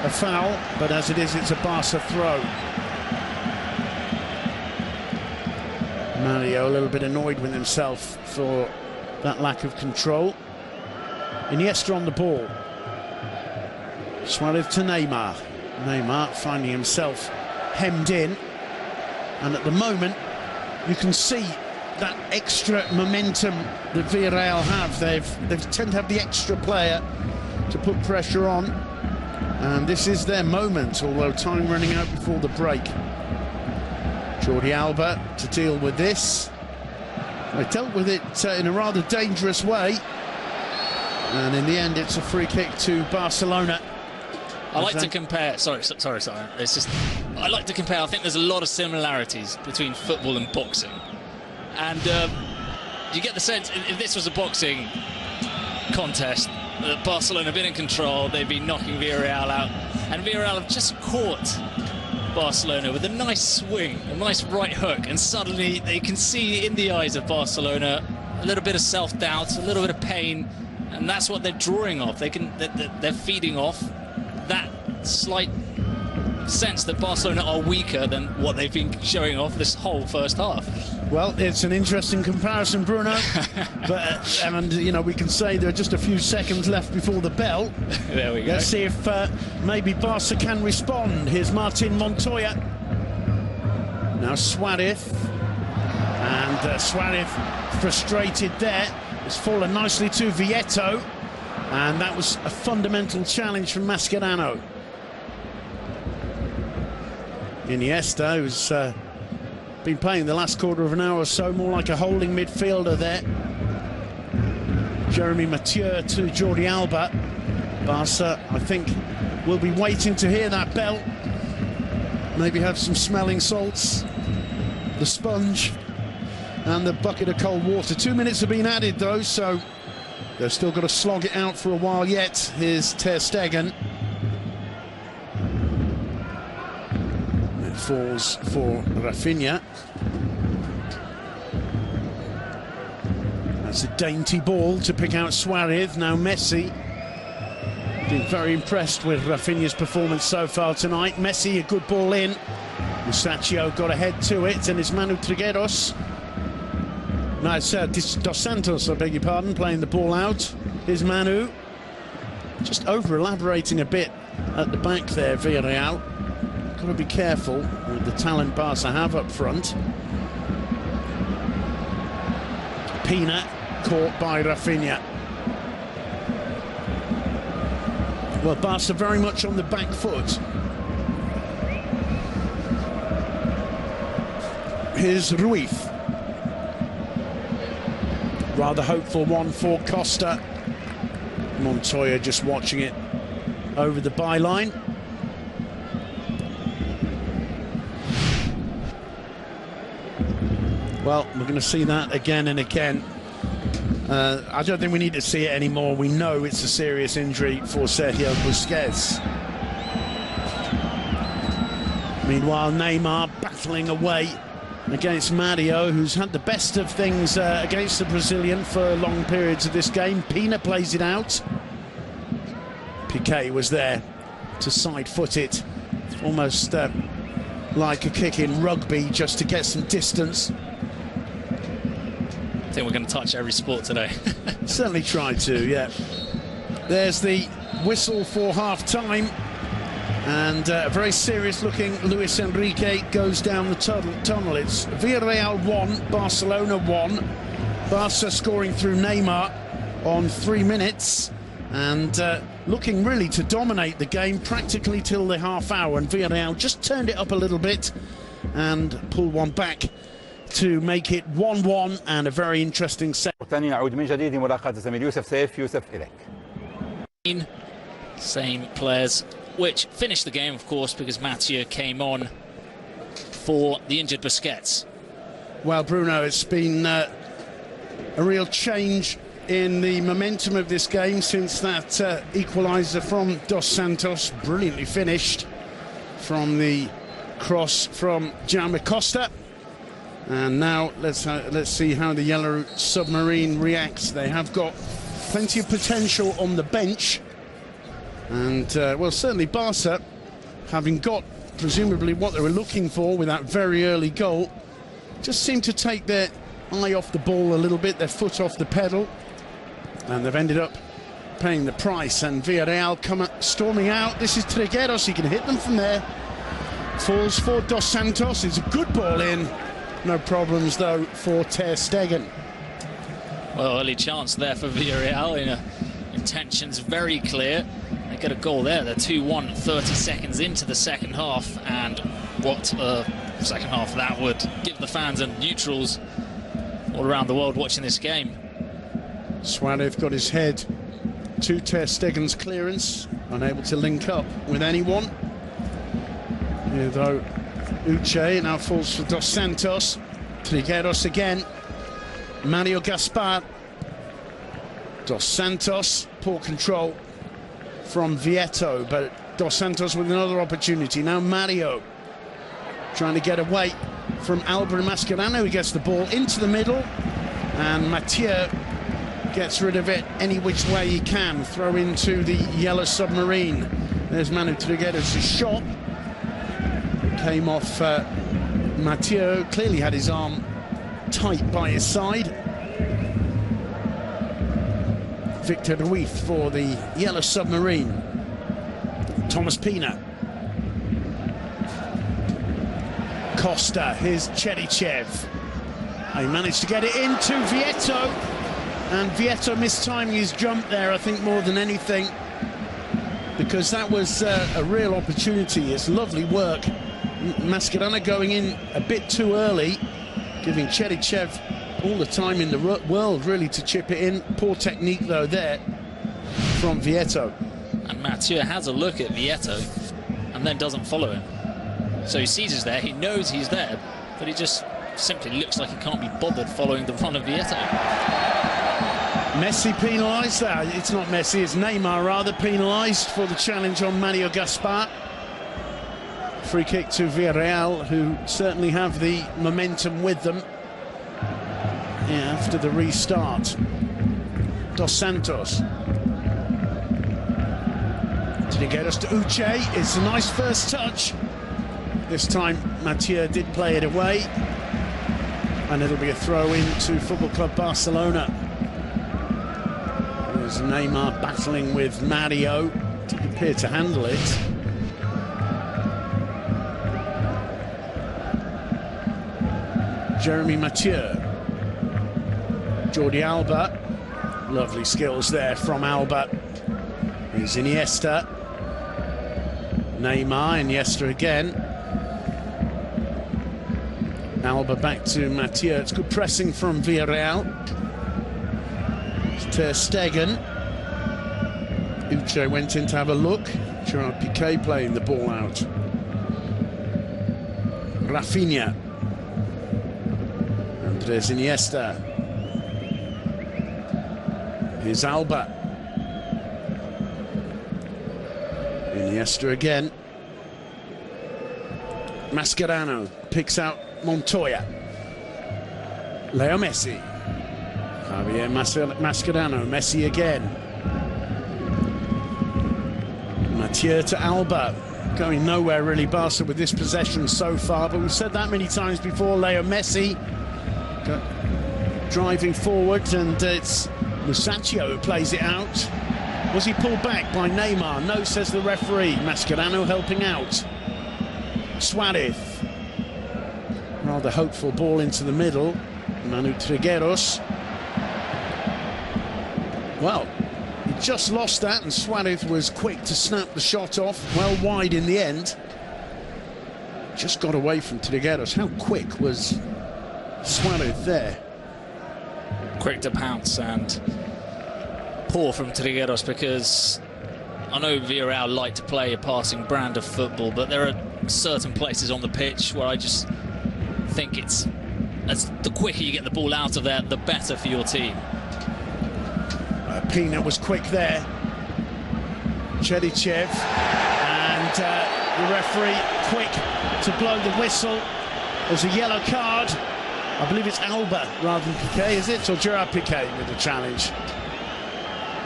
a foul, but as it is, it's a Barca throw. Mario a little bit annoyed with himself for that lack of control. Iniesta on the ball. Suarez to Neymar. Neymar finding himself hemmed in, and at the moment you can see that extra momentum that Villarreal have. They tend to have the extra player to put pressure on, and this is their moment, although time running out before the break. Jordi Alba to deal with this. They dealt with it in a rather dangerous way, and in the end it's a free kick to Barcelona. I like to compare. Sorry. It's just I like to compare. I think there's a lot of similarities between football and boxing, and you get the sense if this was a boxing contest, Barcelona have been in control. They've been knocking Villarreal out, and Villarreal have just caught Barcelona with a nice swing, a nice right hook, and suddenly they can see in the eyes of Barcelona a little bit of self-doubt, a little bit of pain, and that's what they're drawing off. They're feeding off that slight sense that Barcelona are weaker than what they've been showing off this whole first half. Well, it's an interesting comparison, Bruno. But and you know, we can say there are just a few seconds left before the bell. There we go. Let's see if maybe Barca can respond. Here's Martin Montoya. Now Suarez, and Suarez frustrated there. It's fallen nicely to Vieto, and that was a fundamental challenge from Mascherano. Iniesta, who's been playing the last quarter of an hour or so more like a holding midfielder there. Jeremy Mathieu to Jordi Alba. Barca, I think, will be waiting to hear that bell. Maybe have some smelling salts, the sponge, and the bucket of cold water. 2 minutes have been added though, so they've still got to slog it out for a while yet. Here's Ter Stegen. It falls for Rafinha. That's a dainty ball to pick out Suarez. Now Messi. Been very impressed with Rafinha's performance so far tonight. Messi, a good ball in. Musacchio got ahead to it, and it's Manu Trigueros. No, it's Dos Santos, I beg your pardon, playing the ball out. Here's Manu. Just over-elaborating a bit at the back there, Villarreal. Got to be careful with the talent Barca have up front. Pina caught by Rafinha. Well, Barca very much on the back foot. Here's Ruiz. Rather hopeful one for Costa. Montoya just watching it over the byline. Well, we're going to see that again and again. I don't think we need to see it anymore. We know it's a serious injury for Sergio Busquets. Meanwhile, Neymar battling away against Mario, who's had the best of things against the Brazilian for long periods of this game. Pina plays it out. Piqué was there to side-foot it. Almost like a kick in rugby, just to get some distance. I think we're going to touch every sport today. Certainly try to, yeah. There's the whistle for half-time, and a very serious-looking Luis Enrique goes down the tunnel. It's Villarreal 1, Barcelona 1. Barca scoring through Neymar on 3 minutes, and looking really to dominate the game practically till the half hour, and Villarreal just turned it up a little bit and pulled one back to make it 1-1, and a very interesting set. Same players, which finished the game, of course, because Mathieu came on for the injured Busquets. Well, Bruno, it's been a real change in the momentum of this game since that equaliser from Dos Santos, brilliantly finished from the cross from Jaume Costa. And now let's see how the Yellow Submarine reacts. They have got plenty of potential on the bench, and well, certainly Barca, having got presumably what they were looking for with that very early goal, just seemed to take their eye off the ball a little bit, their foot off the pedal, and they've ended up paying the price. And Villarreal come storming out. This is Trigueros, he can hit them from there. Falls for Dos Santos. It's a good ball in. No problems, though, for Ter Stegen. Well, early chance there for Villarreal. Intentions very clear. They get a goal there. They're 2-1, 30 seconds into the second half. And what a second half that would give the fans and neutrals all around the world watching this game. Suarez got his head to Ter Stegen's clearance, unable to link up with anyone. Here though, Uche now falls for Dos Santos. Trigueros again. Mario Gaspar. Dos Santos, poor control from Vieto, but Dos Santos with another opportunity. Now Mario trying to get away from Alba Mascherano. He gets the ball into the middle, and Mathieu gets rid of it any which way he can. Throw into the yellow submarine. There's Manu Trigueros' shot. Came off Mathieu, clearly had his arm tight by his side. Victor Ruiz for the yellow submarine. Thomas Pina. Costa, here's Cherichev. He managed to get it into Vieto, and Vieto mistiming his jump there, I think, more than anything, because that was a real opportunity. It's lovely work. Mascherano going in a bit too early, giving Cherichev all the time in the world, really, to chip it in. Poor technique, though, there from Vieto. And Mathieu has a look at Vieto and then doesn't follow him. So he sees he's there, he knows he's there, but he just simply looks like he can't be bothered following the run of Vieto. Messi penalised. It's not Messi, it's Neymar rather, penalised for the challenge on Mario Gaspar. Free kick to Villarreal, who certainly have the momentum with them after the restart. Dos Santos. Did it get us to Uche? It's a nice first touch. This time Mathieu did play it away, and it'll be a throw-in to Football Club Barcelona. There's Neymar battling with Mario. Didn't appear to handle it. Jeremy Mathieu. Jordi Alba. Lovely skills there from Alba. Here's Iniesta. Neymar, Iniesta again. Alba back to Mathieu. It's good pressing from Villarreal. It's Ter Stegen. Uche went in to have a look. Gerard Piqué playing the ball out. Rafinha. Andres Iniesta. Here's Alba. Iniesta again. Mascherano picks out Montoya. Leo Messi. Javier Mascherano. Messi again. Mathieu to Alba. Going nowhere really, Barca, with this possession so far, but we've said that many times before. Leo Messi driving forward, and it's Musacchio who plays it out. Was he pulled back by Neymar? No, says the referee. Mascherano helping out. Suarez. Rather hopeful ball into the middle. Manu Trigueros. Well, he just lost that, and Suarez was quick to snap the shot off. Well wide in the end. Just got away from Trigueros. How quick was Suarez there? Quick to pounce, and poor from Trigueros, because I know Villarreal like to play a passing brand of football, but there are certain places on the pitch where I just think the quicker you get the ball out of there, the better for your team. Pina was quick there. Cherichev, and the referee quick to blow the whistle. There's a yellow card. I believe it's Alba rather than Piqué, is it? Or Gerard Piqué with the challenge.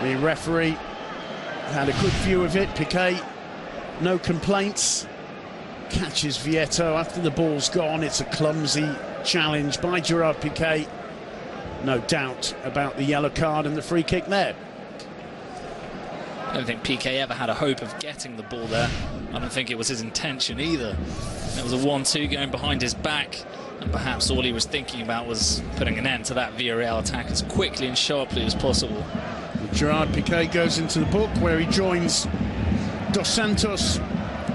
The referee had a good view of it. Piqué, no complaints. Catches Vieto after the ball's gone. It's a clumsy challenge by Gerard Piqué. No doubt about the yellow card and the free kick there. I don't think Piqué ever had a hope of getting the ball there. I don't think it was his intention either. It was a 1-2 going behind his back, and perhaps all he was thinking about was putting an end to that Villarreal attack as quickly and sharply as possible. Gerard Piqué goes into the book, where he joins Dos Santos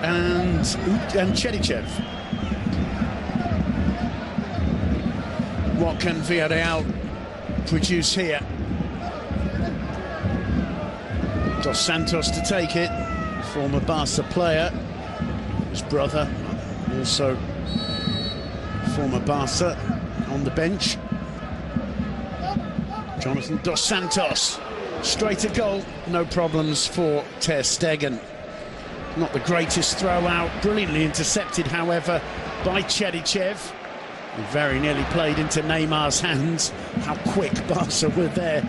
and Cherichev. what can Villarreal produce here? Dos Santos to take it, former Barca player, his brother, also former Barca, on the bench. Jonathan Dos Santos, straight to goal, no problems for Ter Stegen. Not the greatest throw out, brilliantly intercepted, however, by Cherichev. He very nearly played into Neymar's hands. How quick Barca were there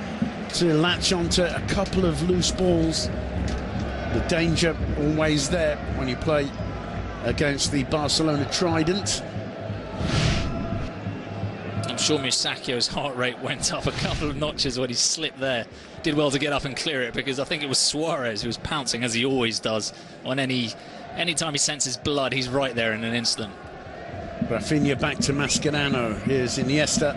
to latch onto a couple of loose balls. The danger always there when you play against the Barcelona trident. I'm sure Musacchio's heart rate went up a couple of notches when he slipped there. Did well to get up and clear it, because I think it was Suarez who was pouncing, as he always does, on any time he senses blood. He's right there in an instant. Rafinha back to Mascherano. Here's Iniesta.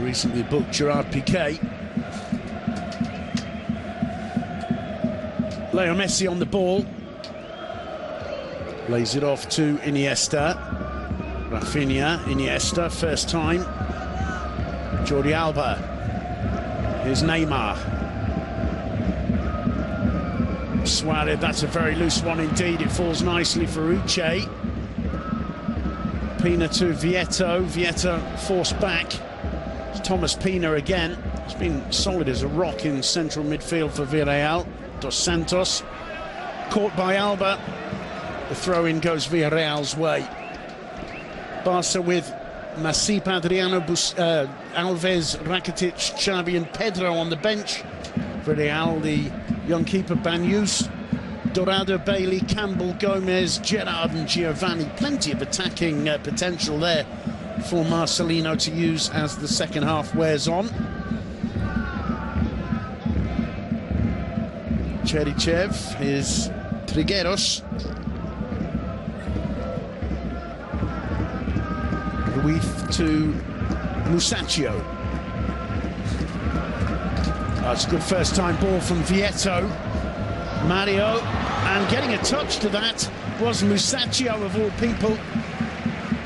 Recently booked Gerard Piqué. Leo Messi on the ball. Lays it off to Iniesta. Rafinha, Iniesta, first time. Jordi Alba. Here's Neymar. Suarez, that's a very loose one indeed. It falls nicely for Uche. Pina to Vieto. Vieto forced back. It's Thomas Pina again. He's been solid as a rock in central midfield for Villarreal. Dos Santos. Caught by Alba. The throw-in goes Villarreal's way. Barca with Masip, Adriano, Alves, Rakitic, Xavi and Pedro on the bench. Villarreal, the young keeper Banyus, Dorado, Bailey, Campbell, Gomez, Gerrard and Giovanni. Plenty of attacking potential there for Marcelino to use as the second half wears on. Cherichev, here's Trigueros. Ruiz to Musacchio. That's a good first-time ball from Vieto. Mario, and getting a touch to that was Musacchio of all people.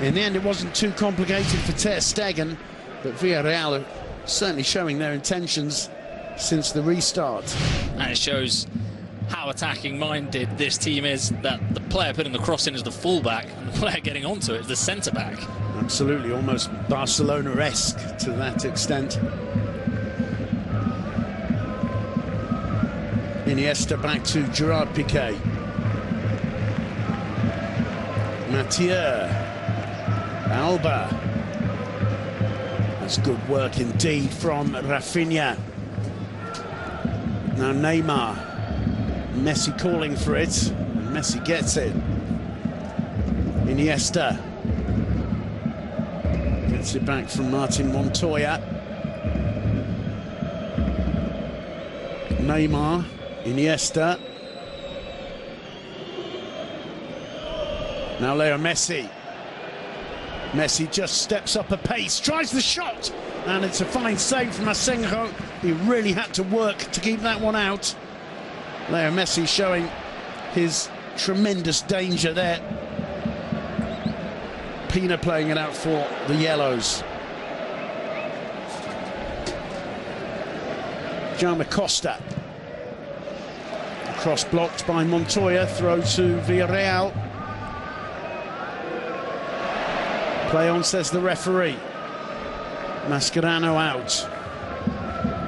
In the end, it wasn't too complicated for Ter Stegen, but Villarreal are certainly showing their intentions since the restart. And it shows how attacking-minded this team is, that the player putting the cross in is the fullback, and the player getting onto it is the centre-back. Absolutely, almost Barcelona-esque to that extent. Iniesta back to Gerard Piqué. Mathieu. Alba. That's good work indeed from Rafinha. Now Neymar. Messi calling for it, and Messi gets it. Iniesta. Gets it back from Martin Montoya. Neymar. Iniesta. Now Leo Messi. Messi just steps up a pace, tries the shot, and it's a fine save from Asenjo. He really had to work to keep that one out. Leo Messi showing his tremendous danger there. Pina playing it out for the Yellows. Jaume Costa. Cross blocked by Montoya, throw to Villarreal. Play on, says the referee. Mascherano out.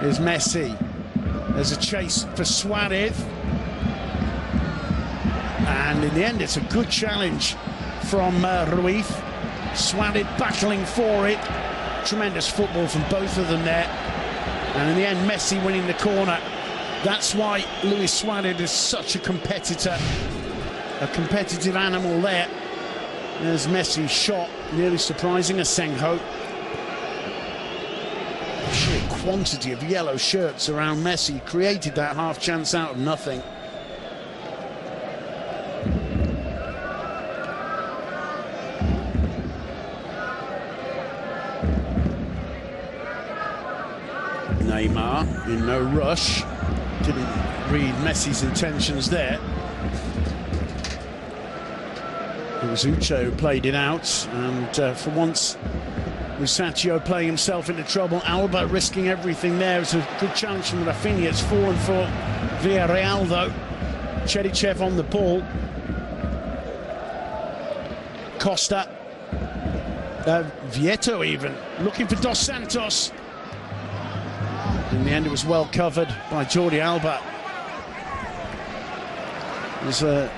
Here's Messi. There's a chase for Suarez. And in the end, it's a good challenge from Ruiz. Suarez battling for it. Tremendous football from both of them there. And in the end, Messi winning the corner. That's why Luis Suarez is such a competitor, a competitive animal there. There's Messi's shot, nearly surprising Asenjo. The sheer quantity of yellow shirts around Messi created that half chance out of nothing. Neymar in no rush. Didn't read Messi's intentions there. It was Uche who played it out, and for once Musacchio playing himself into trouble. Alba risking everything there. It's a good challenge from Rafinha. It's fallen for Villarreal though. Cherichev on the ball. Costa. Vieto even looking for Dos Santos. In the end it was well covered by Jordi Alba. There's a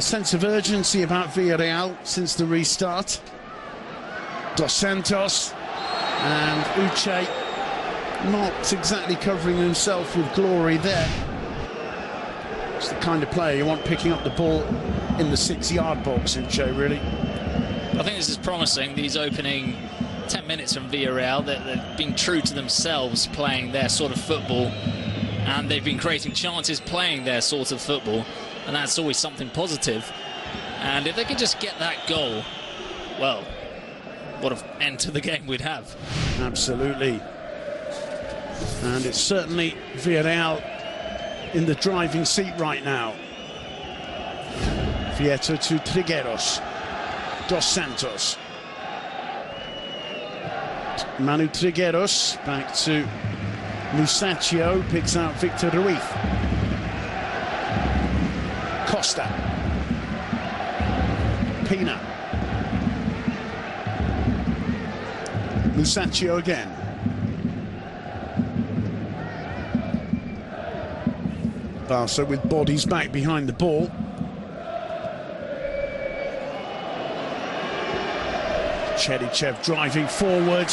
sense of urgency about Villarreal since the restart. Dos Santos and Uche not exactly covering himself with glory there. It's the kind of player you want picking up the ball in the 6-yard box, Uche, really. I think this is promising, these opening 10 minutes from Villarreal. They've been true to themselves playing their sort of football, and they've been creating chances playing their sort of football, and that's always something positive. And if they can just get that goal, well, what an end to the game we'd have. Absolutely. And it's certainly Villarreal in the driving seat right now. Vieto to Trigueros. Dos Santos. Manu Trigueros back to Musacchio, picks out Victor Ruiz. Costa. Pina. Musacchio again. Barca with bodies back behind the ball. Cherichev driving forward.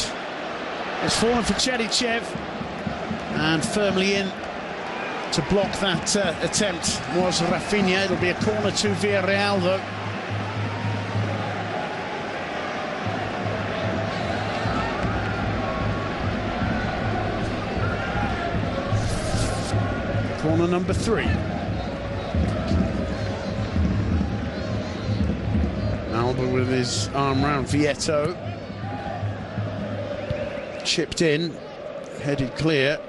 It's fallen for Cherichev, and firmly in to block that attempt was Rafinha. It'll be a corner to Villarreal though. Corner number 3. Alba with his arm round Vieto. Chipped in, headed clear,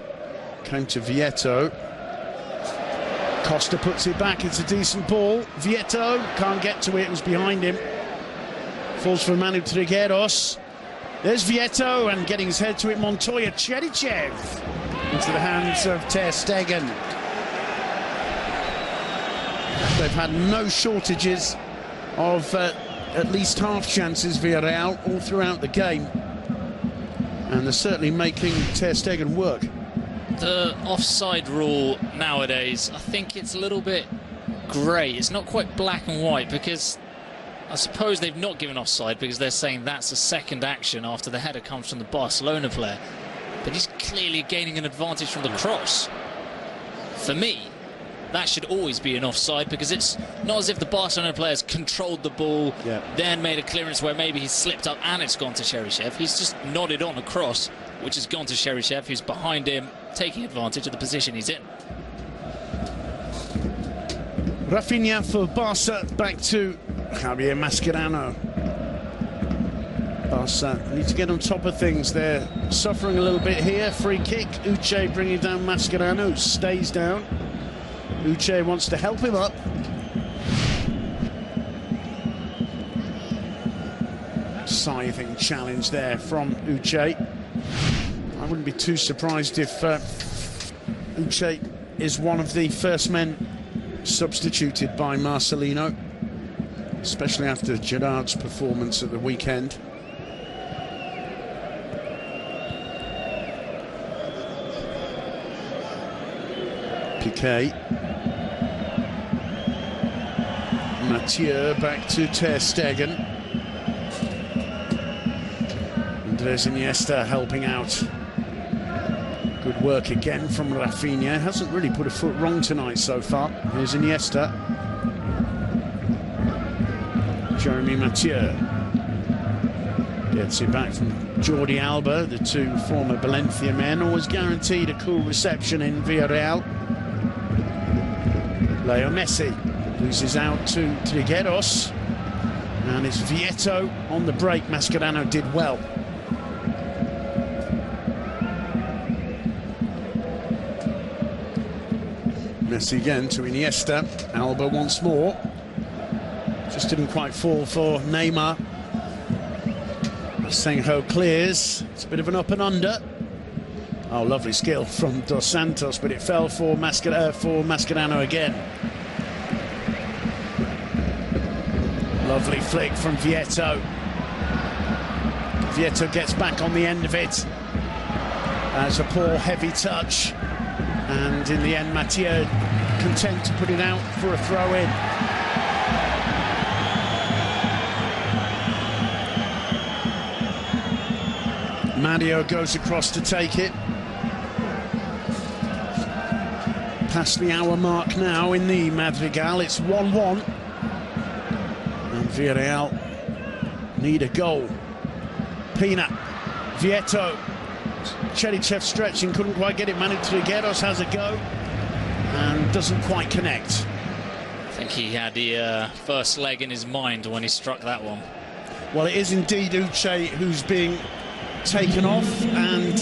came to Vieto. Costa puts it back, it's a decent ball. Vieto can't get to it, it was behind him. Falls for Manu Trigueros. There's Vieto, and getting his head to it, Montoya. Cherichev into the hands of Ter Stegen. They've had no shortages of at least half chances, Villarreal, all throughout the game. And they're certainly making Ter Stegen work. The offside rule nowadays, I think it's a little bit grey. It's not quite black and white, because I suppose they've not given offside because they're saying that's a second action after the header comes from the Barcelona player. But he's clearly gaining an advantage from the cross. For me, that should always be an offside, because it's not as if the Barcelona players controlled the ball, then made a clearance where maybe he slipped up and it's gone to Cherichev. He's just nodded on a cross, which has gone to Cherichev, who's behind him, taking advantage of the position he's in. Rafinha for Barca, back to Javier Mascherano. Barca need to get on top of things. They're suffering a little bit here. Free kick, Uche bringing down Mascherano, who stays down. Uche wants to help him up. Scything challenge there from Uche. I wouldn't be too surprised if Uche is one of the first men substituted by Marcelino, especially after Gerard's performance at the weekend. Piqué. Mathieu back to Ter Stegen. Andres Iniesta helping out. Good work again from Rafinha. Hasn't really put a foot wrong tonight so far. Here's Iniesta. Jeremy Mathieu gets it back from Jordi Alba. The two former Valencia men always guaranteed a cool reception in Villarreal. Leo Messi loses out to Trigueros, and it's Vieto on the break. Mascherano did well. Messi again to Iniesta. Alba once more. Just didn't quite fall for Neymar. Senjo clears. It's a bit of an up and under. Oh, lovely skill from Dos Santos, but it fell for Mascherano again. Lovely flick from Vieto. Vieto gets back on the end of it. As a poor, heavy touch. And in the end, Mathieu content to put it out for a throw-in. Mario goes across to take it. Past the hour mark now in the Madrigal. It's 1-1. And Villarreal need a goal. Pina, Vieto, Cherichev stretching, couldn't quite get it. Manu Trigueros has a go and doesn't quite connect. I think he had the first leg in his mind when he struck that one. Well, it is indeed Uche who's being taken off, and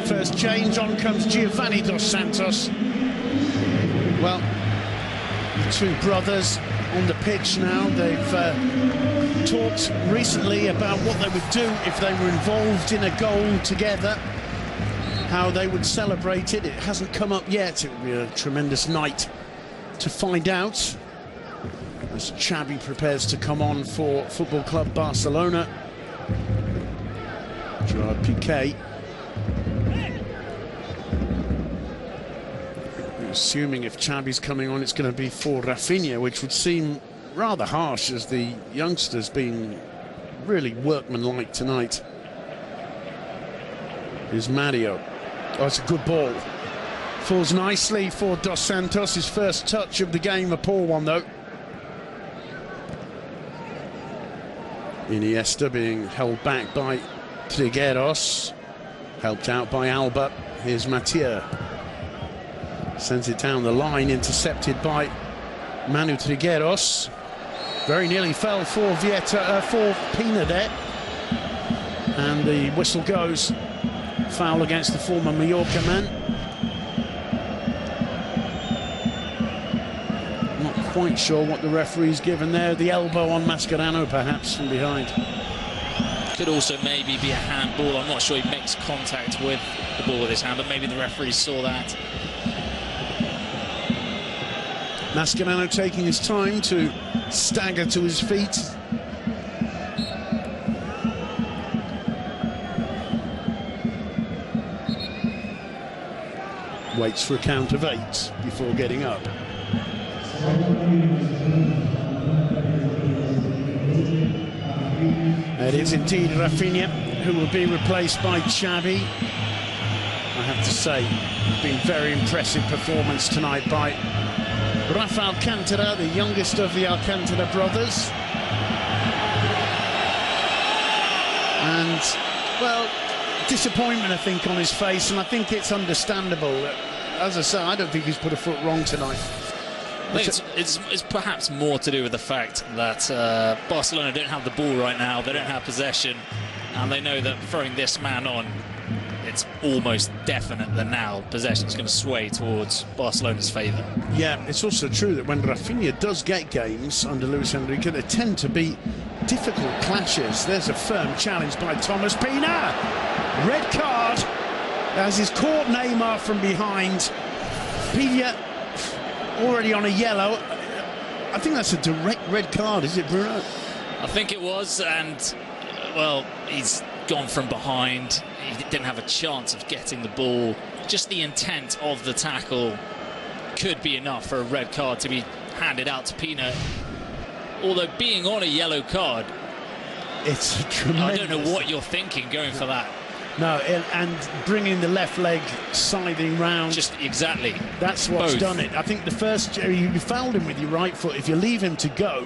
first change, on comes Giovanni Dos Santos. Well, the two brothers on the pitch now. They've talked recently about what they would do if they were involved in a goal together, how they would celebrate it. It hasn't come up yet. It would be a tremendous night to find out, as Xavi prepares to come on for Football Club Barcelona. Gerard Piqué. Assuming if Xavi's coming on, it's going to be for Rafinha, which would seem rather harsh, as the youngster's been really workmanlike tonight. Here's Mario. Oh, it's a good ball. Falls nicely for Dos Santos. His first touch of the game, a poor one though. Iniesta being held back by Trigueros, helped out by Alba. Here's Mathieu. Sends it down the line, intercepted by Manu Trigueros. Very nearly fell for Pina there. And the whistle goes. Foul against the former Mallorca man. Not quite sure what the referee's given there. The elbow on Mascherano, perhaps, from behind. Could also maybe be a handball. I'm not sure he makes contact with the ball with his hand, but maybe the referee saw that. Mascherano taking his time to stagger to his feet. Waits for a count of 8 before getting up. It is indeed Rafinha who will be replaced by Xavi. I have to say, it's been very impressive performance tonight by Rafa Alcantara, the youngest of the Alcantara brothers. And, well, disappointment, I think, on his face, and I think it's understandable. As I say, I don't think he's put a foot wrong tonight. I think it's perhaps more to do with the fact that Barcelona don't have the ball right now, they don't have possession, and they know that throwing this man on, it's almost definite that now possession is going to sway towards Barcelona's favour. Yeah, it's also true that when Rafinha does get games under Luis Enrique, they tend to be difficult clashes. There's a firm challenge by Thomas Pina. Red card, as he's caught Neymar from behind. Pina already on a yellow. I think that's a direct red card, is it, Bruno? I think it was, and, well, he's gone from behind. He didn't have a chance of getting the ball. Just the intent of the tackle could be enough for a red card to be handed out to Pina. Although being on a yellow card, it's tremendous. I don't know what you're thinking going for that. No, and bringing the left leg scything round. Just exactly. That's what's done it. I think the first, you fouled him with your right foot. If you leave him to go,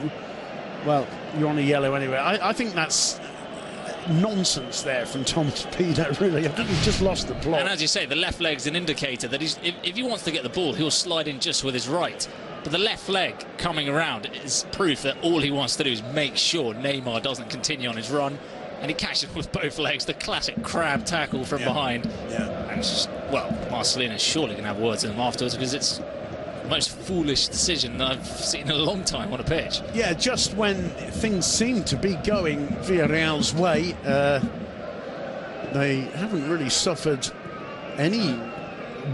well, you're on a yellow anyway. I think that's nonsense there from Thomas Pina, really. I think he's just lost the plot. And as you say, the left leg's an indicator that if he wants to get the ball, he'll slide in just with his right. But the left leg coming around is proof that all he wants to do is make sure Neymar doesn't continue on his run. And he catches him with both legs, the classic crab tackle from behind. Yeah. And it's just, well, Marcelino's surely going to have words with him afterwards, because it's the most foolish decision I've seen in a long time on a pitch. Yeah, just when things seem to be going Villarreal's way, they haven't really suffered any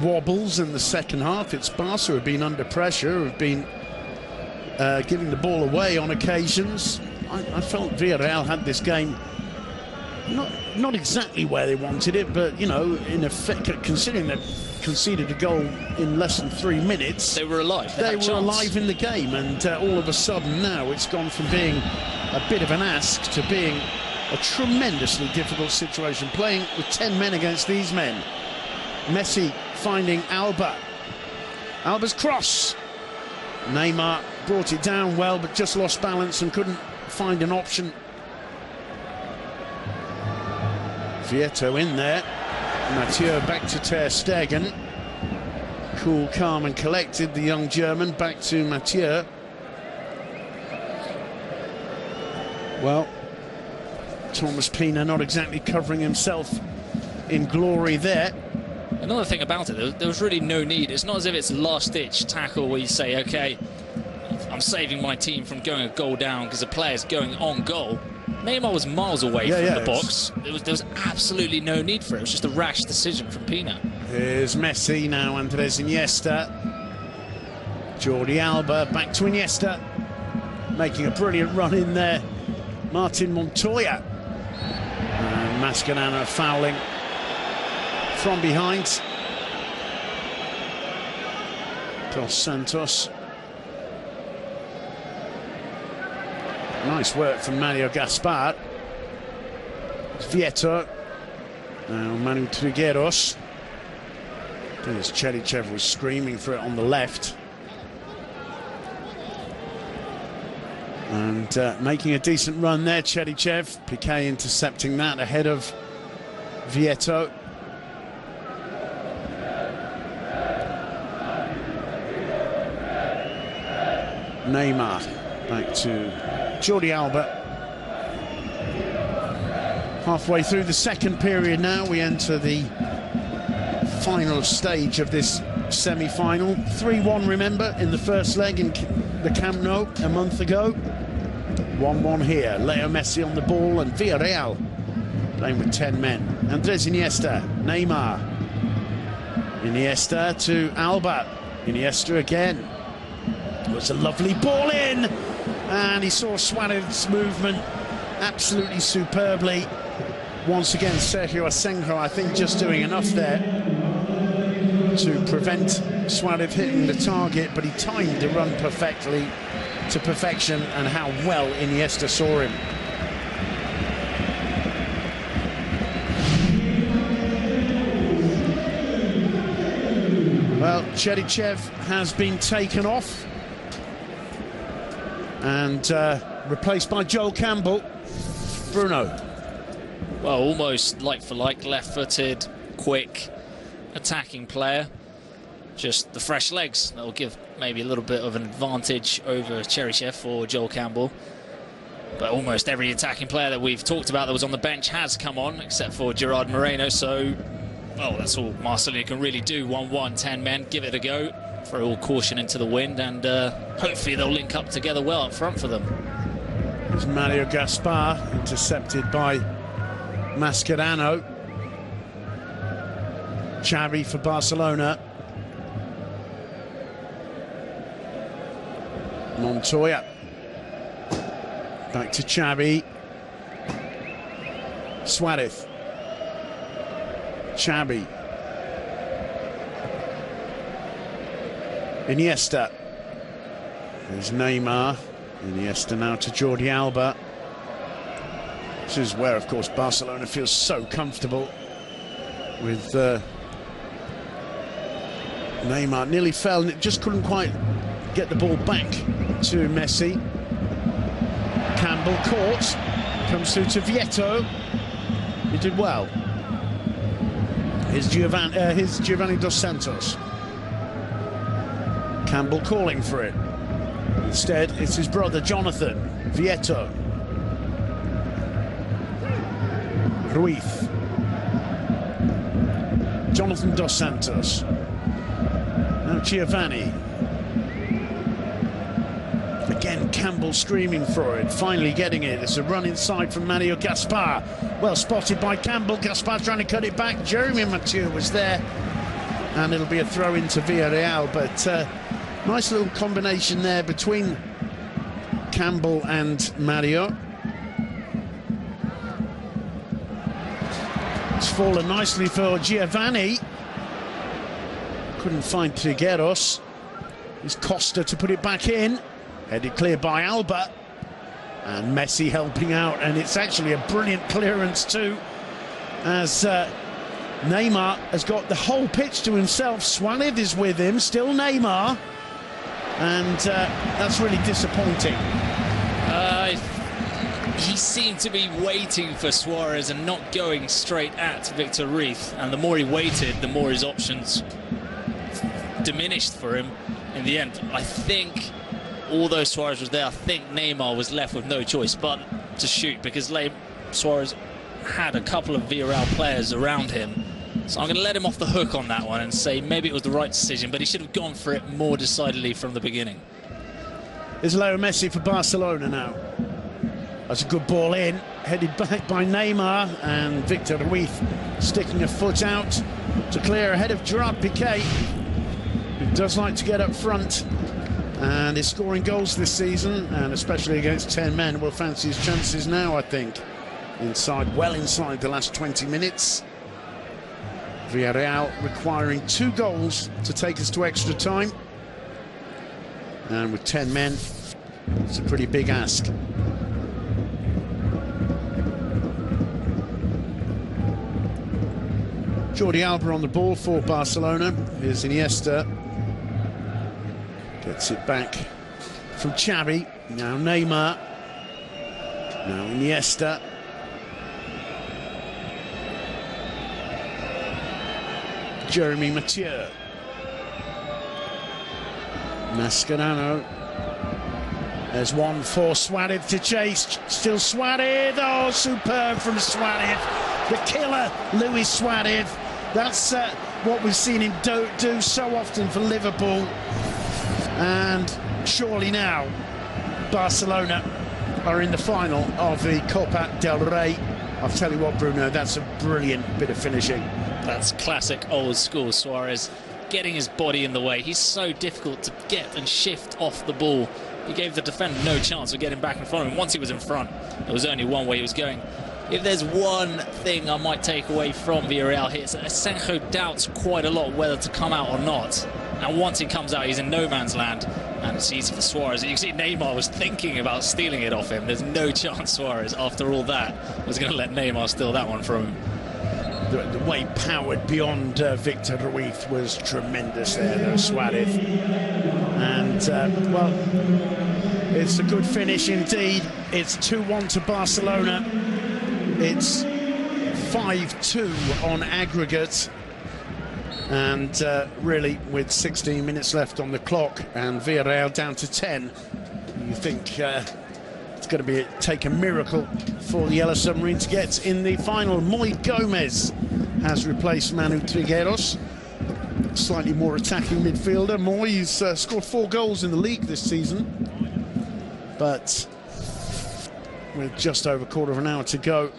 wobbles in the second half. It's Barca who have been under pressure, who have been giving the ball away on occasions. I felt Villarreal had this game not exactly where they wanted it, but, you know, in effect, considering they conceded a goal in less than 3 minutes, they were alive. They were alive in the game, and all of a sudden now it's gone from being a bit of an ask to being a tremendously difficult situation, playing with 10 men against these men. Messi finding Alba. Alba's cross. Neymar brought it down well, but just lost balance and couldn't find an option. Vieto in there. Mathieu back to Ter Stegen. Cool, calm and collected, the young German. Back to Mathieu. Well, Thomas Pina not exactly covering himself in glory there. Another thing about it, there was really no need. It's not as if it's a last-ditch tackle where you say, OK, I'm saving my team from going a goal down because the player's going on goal. Neymar was miles away from the box. There was absolutely no need for it. It was just a rash decision from Pina. Here's Messi now, Andres Iniesta. Jordi Alba back to Iniesta. Making a brilliant run in there. Martin Montoya. And Mascherano fouling from behind. Dos Santos. Nice work from Mario Gaspar. Vieto. Now Manu Trigueros. As Cherichev was screaming for it on the left. And making a decent run there, Cherichev. Piqué intercepting that ahead of Vieto. Neymar back to Jordi Alba. Halfway through the second period now, we enter the final stage of this semi-final. 3-1, remember, in the first leg in the Camp Nou a month ago. 1-1 here. Leo Messi on the ball and Villarreal playing with 10 men. Andres Iniesta, Neymar. Iniesta to Alba. Iniesta again. It was a lovely ball in, and he saw Suarez's movement absolutely superbly. Once again, Sergio Asenjo, I think, just doing enough there to prevent Suarez hitting the target, but he timed the run perfectly to perfection, and how well Iniesta saw him. Well, Cherichev has been taken off and replaced by Joel Campbell. Bruno. Well, almost like for like, left-footed, quick, attacking player. Just the fresh legs that'll give maybe a little bit of an advantage over Cherichev or Joel Campbell. But almost every attacking player that we've talked about that was on the bench has come on, except for Gerard Moreno. So, well, that's all Barcelona can really do. 1-1, 10 men, give it a go. Throw all caution into the wind, and hopefully they'll link up together well up front for them. There's Mario Gaspar, intercepted by Mascherano. Xavi for Barcelona. Montoya. Back to Xavi. Suarez. Xavi. Iniesta. There's Neymar. Iniesta now to Jordi Alba. This is where, of course, Barcelona feels so comfortable with Neymar. Nearly fell and it just couldn't quite get the ball back to Messi. Campbell caught. Comes through to Vieto. He did well. Here's Giovanni Dos Santos. Campbell calling for it. Instead, it's his brother Jonathan. Vieto. Ruiz. Jonathan Dos Santos. Now Giovanni. Again, Campbell screaming for it, finally getting it. It's a run inside from Mario Gaspar. Well spotted by Campbell. Gaspar trying to cut it back. Jeremy Mathieu was there. And it'll be a throw into Villarreal. But nice little combination there between Campbell and Mario. It's fallen nicely for Giovanni. Couldn't find Trigueros. It's Costa to put it back in. Headed clear by Alba. And Messi helping out. And it's actually a brilliant clearance too, as Neymar has got the whole pitch to himself. Suarez is with him, still Neymar. And that's really disappointing. He seemed to be waiting for Suarez and not going straight at Victor Ruiz. And the more he waited, the more his options diminished for him in the end. I think, although Suarez was there, I think Neymar was left with no choice but to shoot, because Suarez had a couple of Villarreal players around him. So I'm going to let him off the hook on that one and say maybe it was the right decision, but he should have gone for it more decidedly from the beginning. There's Leo Messi for Barcelona now. That's a good ball in, headed back by Neymar, and Victor Ruiz sticking a foot out to clear ahead of Gerard Piqué, who does like to get up front and is scoring goals this season, and especially against 10 men. Will fancy his chances now, I think. Well inside the last 20 minutes. Villarreal requiring 2 goals to take us to extra time. And with 10 men, it's a pretty big ask. Jordi Alba on the ball for Barcelona. Here's Iniesta. Gets it back from Xavi. Now Neymar. Now Iniesta. Jeremy Mathieu. Mascherano. There's one for Suarez to chase. Still Suarez. Oh, superb from Suarez. The killer, Luis Suarez. That's what we've seen him do so often for Liverpool. And surely now, Barcelona are in the final of the Copa del Rey. I'll tell you what, Bruno, that's a brilliant bit of finishing. That's classic old school Suarez, getting his body in the way. He's so difficult to get and shift off the ball. He gave the defender no chance of getting back in front of him. Once he was in front, there was only one way he was going. If there's one thing I might take away from Villarreal here, it's that Asenjo doubts quite a lot whether to come out or not. And once he comes out, he's in no man's land, and it's easy for Suarez. You can see Neymar was thinking about stealing it off him. There's no chance Suarez, after all that, was going to let Neymar steal that one from him. The way powered beyond Victor Ruiz was tremendous there, though, Suarez. And, well, it's a good finish indeed. It's 2-1 to Barcelona. It's 5-2 on aggregate. And really, with 16 minutes left on the clock and Villarreal down to 10, you think it's going to take a miracle for the Yellow Submarine to get in the final. Moy Gomez has replaced Manu Trigueros. Slightly more attacking midfielder. Moy, he's scored 4 goals in the league this season. But with just over a quarter of an hour to go,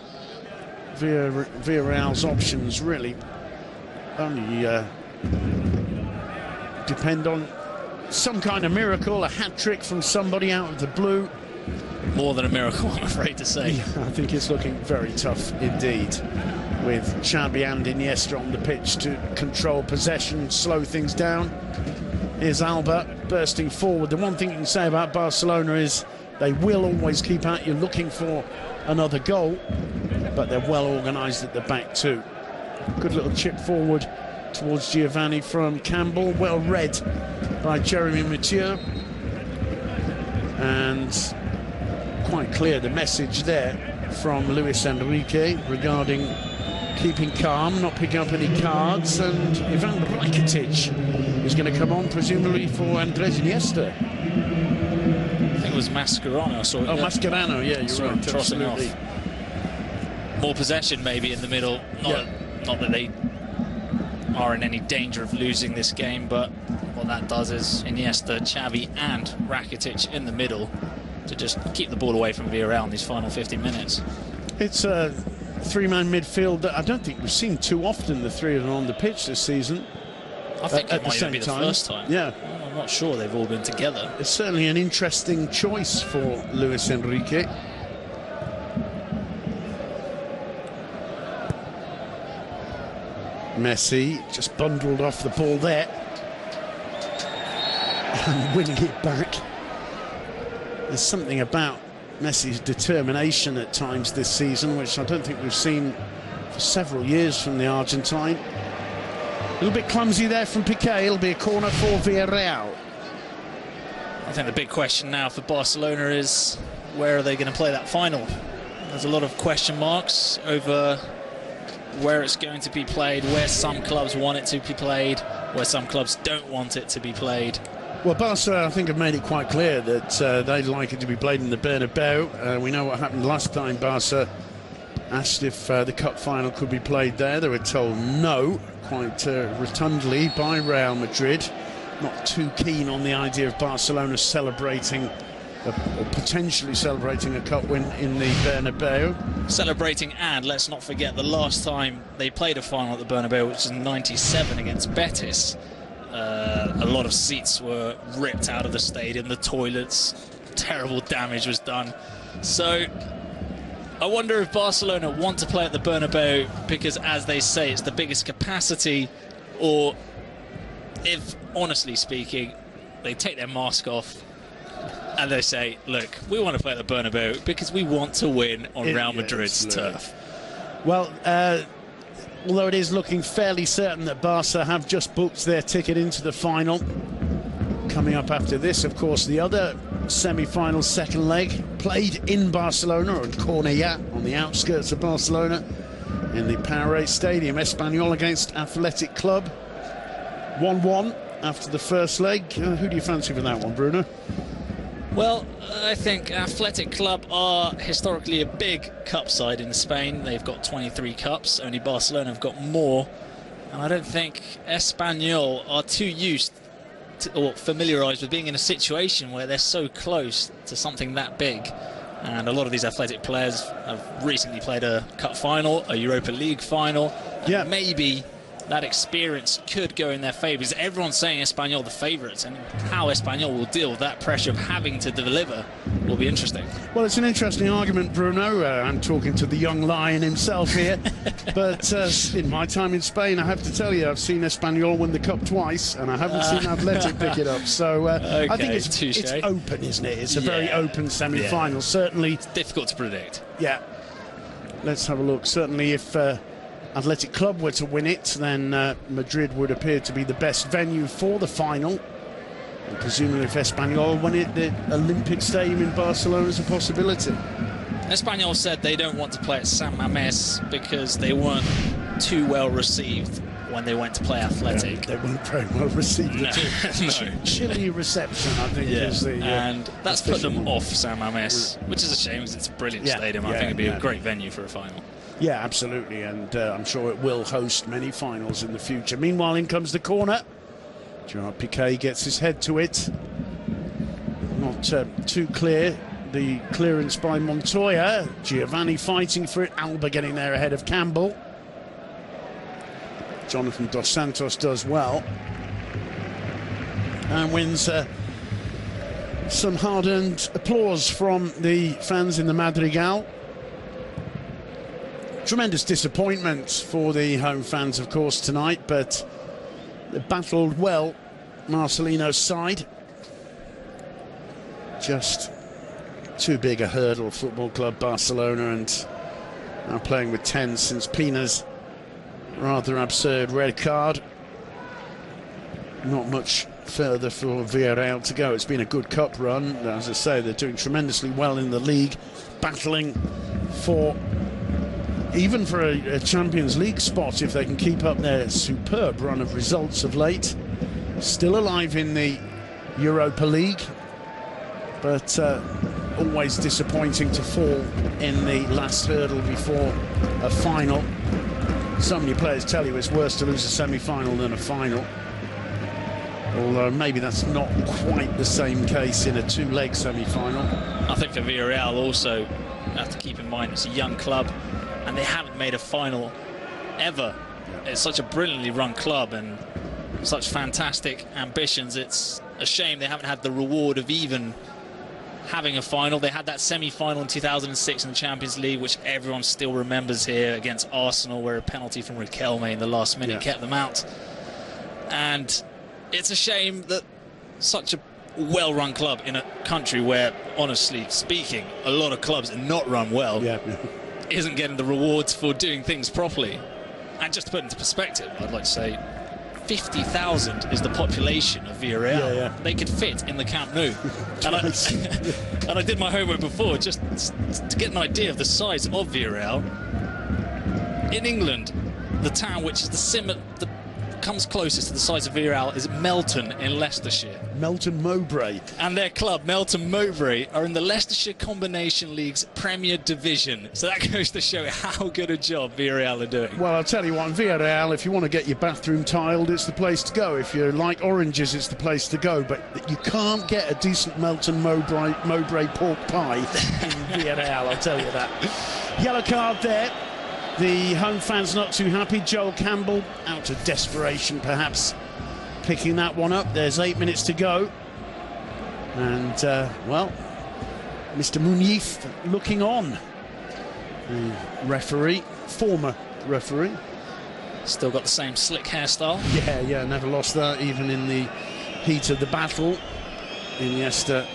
Villarreal's options really only depend on some kind of miracle, a hat-trick from somebody out of the blue. More than a miracle, I'm afraid to say. Yeah, I think it's looking very tough indeed, with Xavi and Iniesta on the pitch to control possession, slow things down. Here's Alba bursting forward. The one thing you can say about Barcelona is they will always keep at you looking for another goal, but they're well organised at the back too. Good little chip forward towards Giovanni from Campbell, well read by Jeremy Mathieu. And quite clear the message there from Luis Enrique regarding keeping calm, not picking up any cards. And Ivan Rakitic is going to come on, presumably for Andres Iniesta. I think it was Mascherano. Oh, Mascherano, yeah, you're right, absolutely. More possession maybe in the middle. Not that they are in any danger of losing this game, but what that does is Iniesta, Xavi and Rakitic in the middle to just keep the ball away from Villarreal in these final 50 minutes. It's a three-man midfield that I don't think we've seen too often, the three of them on the pitch this season. I think it might even be the first time. Yeah. I'm not sure they've all been together. It's certainly an interesting choice for Luis Enrique. Messi just bundled off the ball there and winning it back. There's something about Messi's determination at times this season which I don't think we've seen for several years from the Argentine. A little bit clumsy there from Piqué. It'll be a corner for Villarreal. I think the big question now for Barcelona is where are they going to play that final? There's a lot of question marks over where it's going to be played, where some clubs want it to be played, where some clubs don't want it to be played. Well, Barca, I think, have made it quite clear that they'd like it to be played in the Bernabeu. We know what happened last time Barca asked if the cup final could be played there. They were told no, quite rotundly, by Real Madrid. Not too keen on the idea of Barcelona celebrating or potentially celebrating a cup win in the Bernabeu. Celebrating, and let's not forget the last time they played a final at the Bernabeu, which was in '97 against Betis. A lot of seats were ripped out of the stadium, the toilets, terrible damage was done. So I wonder if Barcelona want to play at the Bernabeu because, as they say, it's the biggest capacity, or if, honestly speaking, they take their mask off and they say, look, we want to play at the Bernabeu because we want to win on Real Madrid's turf. Well, although it is looking fairly certain that Barca have just booked their ticket into the final. Coming up after this, of course, the other semi-final second leg played in Barcelona, or in Cornellà, on the outskirts of Barcelona, in the Powerade Stadium. Espanyol against Athletic Club. 1-1 after the first leg. Who do you fancy for that one, Bruno? Well, I think Athletic Club are historically a big cup side in Spain. They've got 23 cups, only Barcelona have got more. And I don't think Espanyol are too used to, or familiarised with being in a situation where they're so close to something that big. And a lot of these Athletic players have recently played a cup final, a Europa League final. Yeah. Maybe that experience could go in their favour. Everyone's saying Espanyol the favourites, and how Espanyol will deal with that pressure of having to deliver will be interesting. Well, it's an interesting argument, Bruno. I'm talking to the young lion himself here. But in my time in Spain, I have to tell you, I've seen Espanyol win the cup twice, and I haven't seen Athletic pick it up. So okay, I think it's open, isn't it? It's a very open semi-final. Certainly. It's difficult to predict. Yeah. Let's have a look. Certainly, if Athletic Club were to win it, then Madrid would appear to be the best venue for the final. And presumably if Espanyol won it, the Olympic Stadium in Barcelona is a possibility. Espanyol said they don't want to play at San Mamés because they weren't too well received when they went to play Athletic. They weren't very well received at all. No. Chilly reception, I think, is the... and that's put them one. Off San Mamés, which is a shame because it's a brilliant stadium. I think it'd be a great venue for a final. Yeah, absolutely, and I'm sure it will host many finals in the future. Meanwhile, in comes the corner. Gerard Piqué gets his head to it. Not too clear. The clearance by Montoya. Giovanni fighting for it. Alba getting there ahead of Campbell. Jonathan Dos Santos does well. And wins some hard-earned applause from the fans in the Madrigal. Tremendous disappointment for the home fans, of course, tonight, but they battled well, Marcelino's side. Just too big a hurdle, Football Club Barcelona, and now playing with 10 since Pina's rather absurd red card. Not much further for Villarreal to go. It's been a good cup run. As I say, they're doing tremendously well in the league, battling for... even for a Champions League spot, if they can keep up their superb run of results of late. Still alive in the Europa League, but always disappointing to fall in the last hurdle before a final. So many players tell you it's worse to lose a semi-final than a final. although maybe that's not quite the same case in a two-leg semi-final. I think for Villarreal also, have to keep in mind it's a young club and they haven't made a final ever. It's such a brilliantly run club and such fantastic ambitions. It's a shame they haven't had the reward of even having a final. They had that semi-final in 2006 in the Champions League, which everyone still remembers here, against Arsenal, where a penalty from Riquelme in the last minute kept them out. And it's a shame that such a well-run club in a country where, honestly speaking, a lot of clubs are not run well, isn't getting the rewards for doing things properly. And just to put it into perspective, I'd like to say 50,000 is the population of Villarreal. They could fit in the Camp Nou. And I did my homework before just to get an idea of the size of Villarreal. In England, the town which is comes closest to the size of Villarreal is Melton in Leicestershire. Melton Mowbray. And their club, Melton Mowbray, are in the Leicestershire Combination League's Premier Division. So that goes to show how good a job Villarreal are doing. Well, I'll tell you what, in Villarreal, if you want to get your bathroom tiled, it's the place to go. If you like oranges, it's the place to go. But you can't get a decent Melton Mowbray pork pie in Villarreal, I'll tell you that. Yellow card there. The home fans not too happy. Joel Campbell, out of desperation perhaps, picking that one up. There's 8 minutes to go. And, well, Mr. Munif looking on. The referee, former referee. Still got the same slick hairstyle. Yeah, never lost that, even in the heat of the battle. Iniesta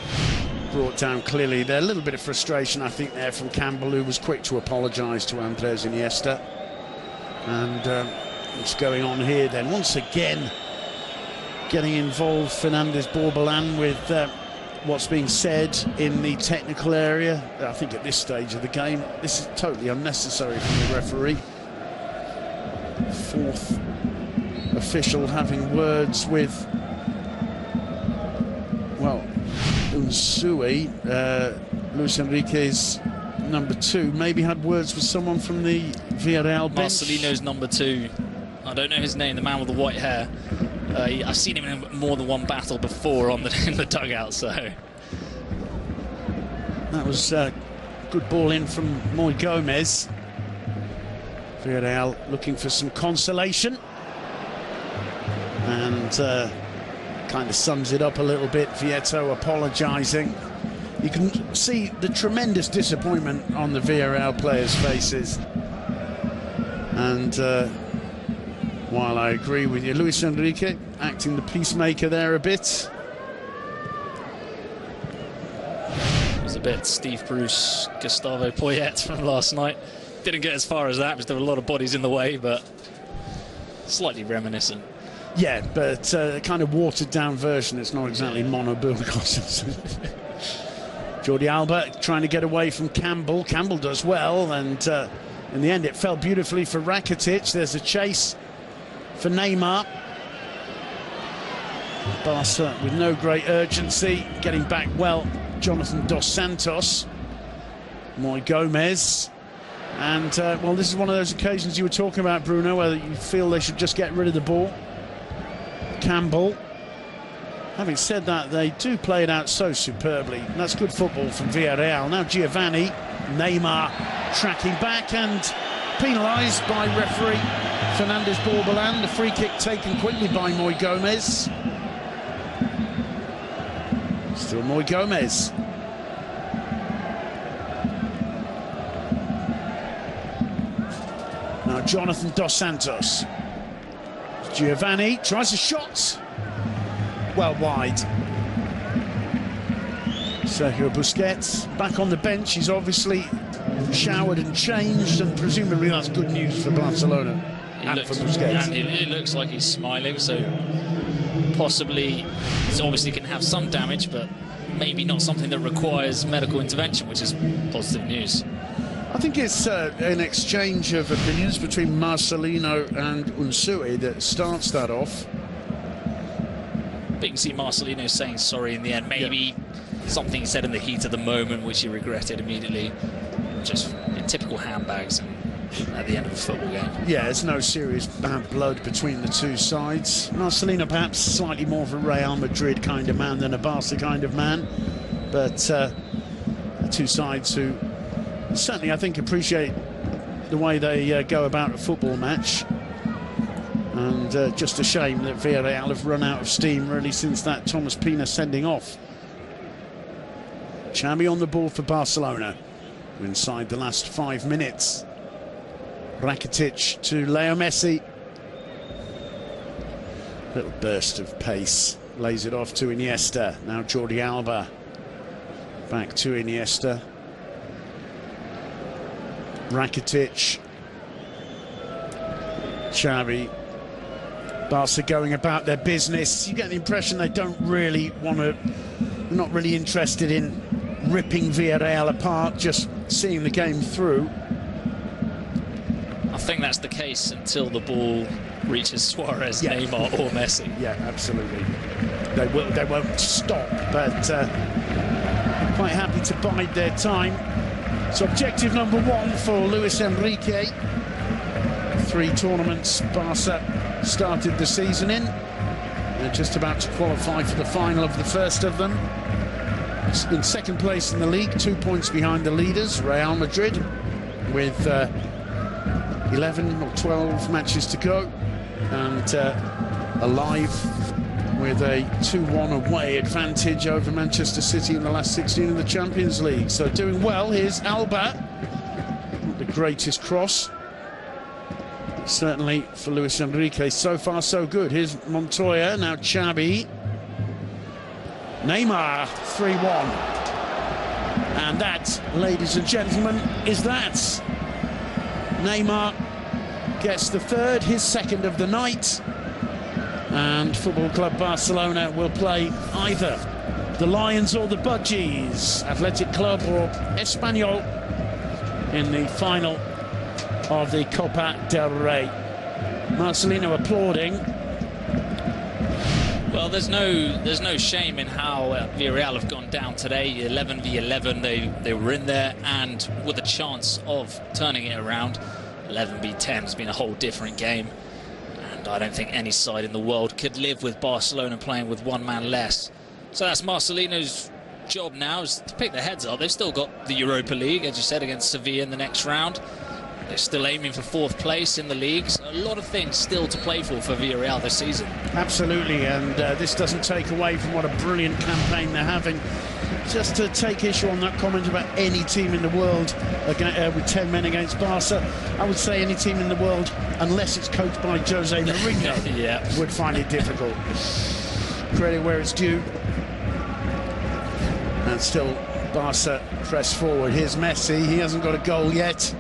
brought down clearly there. A little bit of frustration, I think, there from Campbell, who was quick to apologise to Andres Iniesta. And what's going on here then? Once again, getting involved, Fernandez Borbalán, with what's being said in the technical area. I think at this stage of the game, this is totally unnecessary from the referee. Fourth official having words with, well, Unsui, Luis Enrique's number 2, maybe had words with someone from the Villarreal bench. Marcelino's number 2. I don't know his name, the man with the white hair. I've seen him in more than one battle before in the dugout, so... That was a good ball in from Moy Gomez. Villarreal looking for some consolation. And... kind of sums it up a little bit. Vieto apologising. You can see the tremendous disappointment on the Villarreal players' faces. And while I agree with you, Luis Enrique acting the peacemaker there a bit. It was a bit Steve Bruce, Gustavo Poyet from last night. Didn't get as far as that because there were a lot of bodies in the way, but slightly reminiscent. Yeah, but a kind of watered-down version. It's not exactly Mono Burgos. Jordi Alba trying to get away from Campbell. Campbell does well, and in the end it fell beautifully for Rakitic. There's a chase for Neymar. Barca with no great urgency, getting back well. Jonathan Dos Santos. Moy Gomez. And, well, this is one of those occasions you were talking about, Bruno, whether you feel they should just get rid of the ball. Campbell. Having said that, they do play it out so superbly. And that's good football from Villarreal. Now Giovanni, Neymar tracking back and penalised by referee Fernandez Borbalán. The free kick taken quickly by Moy Gomez. Still Moy Gomez. Now Jonathan Dos Santos. Giovanni tries a shot. Well wide. Sergio Busquets back on the bench. He's obviously showered and changed, and presumably that's good news for Barcelona and for Busquets. And it looks like he's smiling, so possibly it's obviously can have some damage, but maybe not something that requires medical intervention, which is positive news. I think it's an exchange of opinions between Marcelino and Unsui that starts that off. But you can see Marcelino saying sorry in the end. Maybe something he said in the heat of the moment, which he regretted immediately. Just in typical handbags. at the end of a football game. Yeah, there's no serious bad blood between the two sides. Marcelino perhaps slightly more of a Real Madrid kind of man than a Barca kind of man, but the two sides who certainly, I think, appreciate the way they go about a football match. And just a shame that Villarreal have run out of steam really since that Thomas Pina sending off. Xavi on the ball for Barcelona. We're inside the last 5 minutes. Rakitic to Leo Messi. Little burst of pace. Lays it off to Iniesta. Now Jordi Alba. Back to Iniesta. Rakitic. Xavi. Barca going about their business. You get the impression they don't really want to, they're not really interested in ripping Villarreal apart, just seeing the game through. I think that's the case until the ball reaches Suarez, Neymar or Messi. Yeah, absolutely. They won't stop, but quite happy to bide their time. So objective number 1 for Luis Enrique. 3 tournaments Barca started the season in. They're just about to qualify for the final of the first of them. In second place in the league, 2 points behind the leaders, Real Madrid, with 11 or 12 matches to go, and alive with a 2-1 away advantage over Manchester City in the last 16 of the Champions League. So doing well. Here's Alba. Not the greatest cross. Certainly for Luis Enrique, so far so good. Here's Montoya, now Xavi. Neymar, 3-1. And that, ladies and gentlemen, is that. Neymar gets the third, his second of the night. And Football Club Barcelona will play either the Lions or the Budgies, Athletic Club or Espanyol, in the final of the Copa del Rey. Marcelino applauding. Well, there's no shame in how Villarreal have gone down today. 11 v 11, they were in there and with a chance of turning it around. 11 v 10 has been a whole different game, and I don't think any side in the world could live with Barcelona playing with one man less. So that's Marcelino's job now, is to pick their heads up. They've still got the Europa League, as you said, against Sevilla in the next round. They're still aiming for 4th place in the league. So a lot of things still to play for Villarreal this season. Absolutely, and this doesn't take away from what a brilliant campaign they're having. Just to take issue on that comment about any team in the world with 10 men against Barca, I would say any team in the world, unless it's coached by Jose Mourinho, would find it difficult. Credit where it's due. And still, Barca press forward. Here's Messi. He hasn't got a goal yet.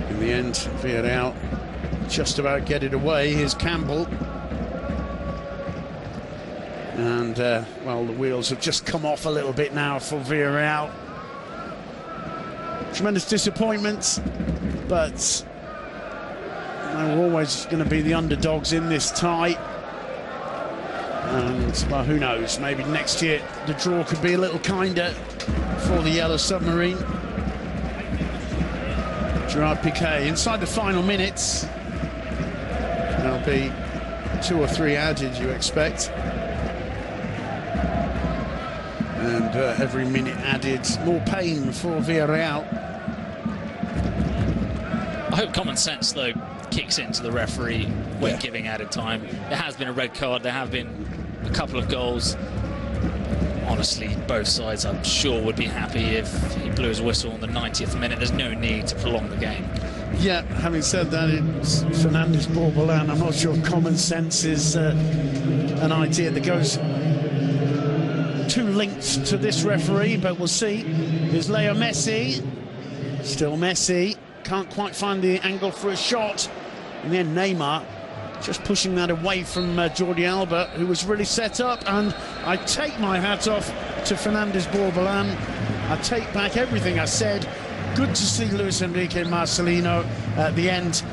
In the end, Villarreal just about get it away. Here's Campbell. And, well, the wheels have just come off a little bit now for Villarreal. Tremendous disappointment, but they're always going to be the underdogs in this tie. And, well, who knows, maybe next year the draw could be a little kinder for the Yellow Submarine. Gerard Piqué inside the final minutes. There'll be 2 or 3 added, you expect. And every minute added, more pain for Villarreal. I hope common sense, though, kicks into the referee when giving added time. There has been a red card, there have been a couple of goals. Honestly, both sides, I'm sure, would be happy if he blew his whistle on the 90th minute. There's no need to prolong the game. Yeah, having said that, it's Fernandez Borbolan. I'm not sure common sense is an idea that goes too linked to this referee, but we'll see. Here's Leo Messi. Still Messi. Can't quite find the angle for a shot. And then Neymar just pushing that away from Jordi Alba, who was really set up. And I take my hat off to Fernandez Borbolan. I take back everything I said. Good to see Luis Enrique and Marcelino at the end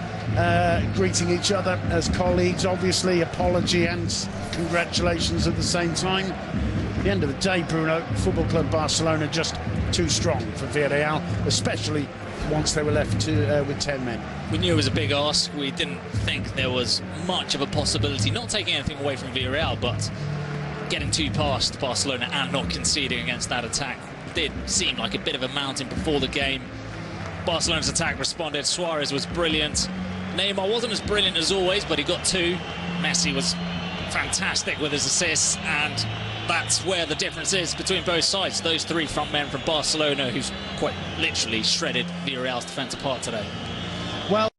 greeting each other as colleagues. Obviously, apology and congratulations at the same time. At the end of the day, Bruno, Football Club Barcelona just too strong for Villarreal, especially once they were left with 10 men. We knew it was a big ask. We didn't think there was much of a possibility, not taking anything away from Villarreal, but getting too past Barcelona and not conceding against that attack did seem like a bit of a mountain before the game. Barcelona's attack responded. Suarez was brilliant. Neymar wasn't as brilliant as always, but he got two. Messi was fantastic with his assists, and that's where the difference is between both sides. Those three front men from Barcelona, who's quite literally shredded Villarreal's defence apart today. Well,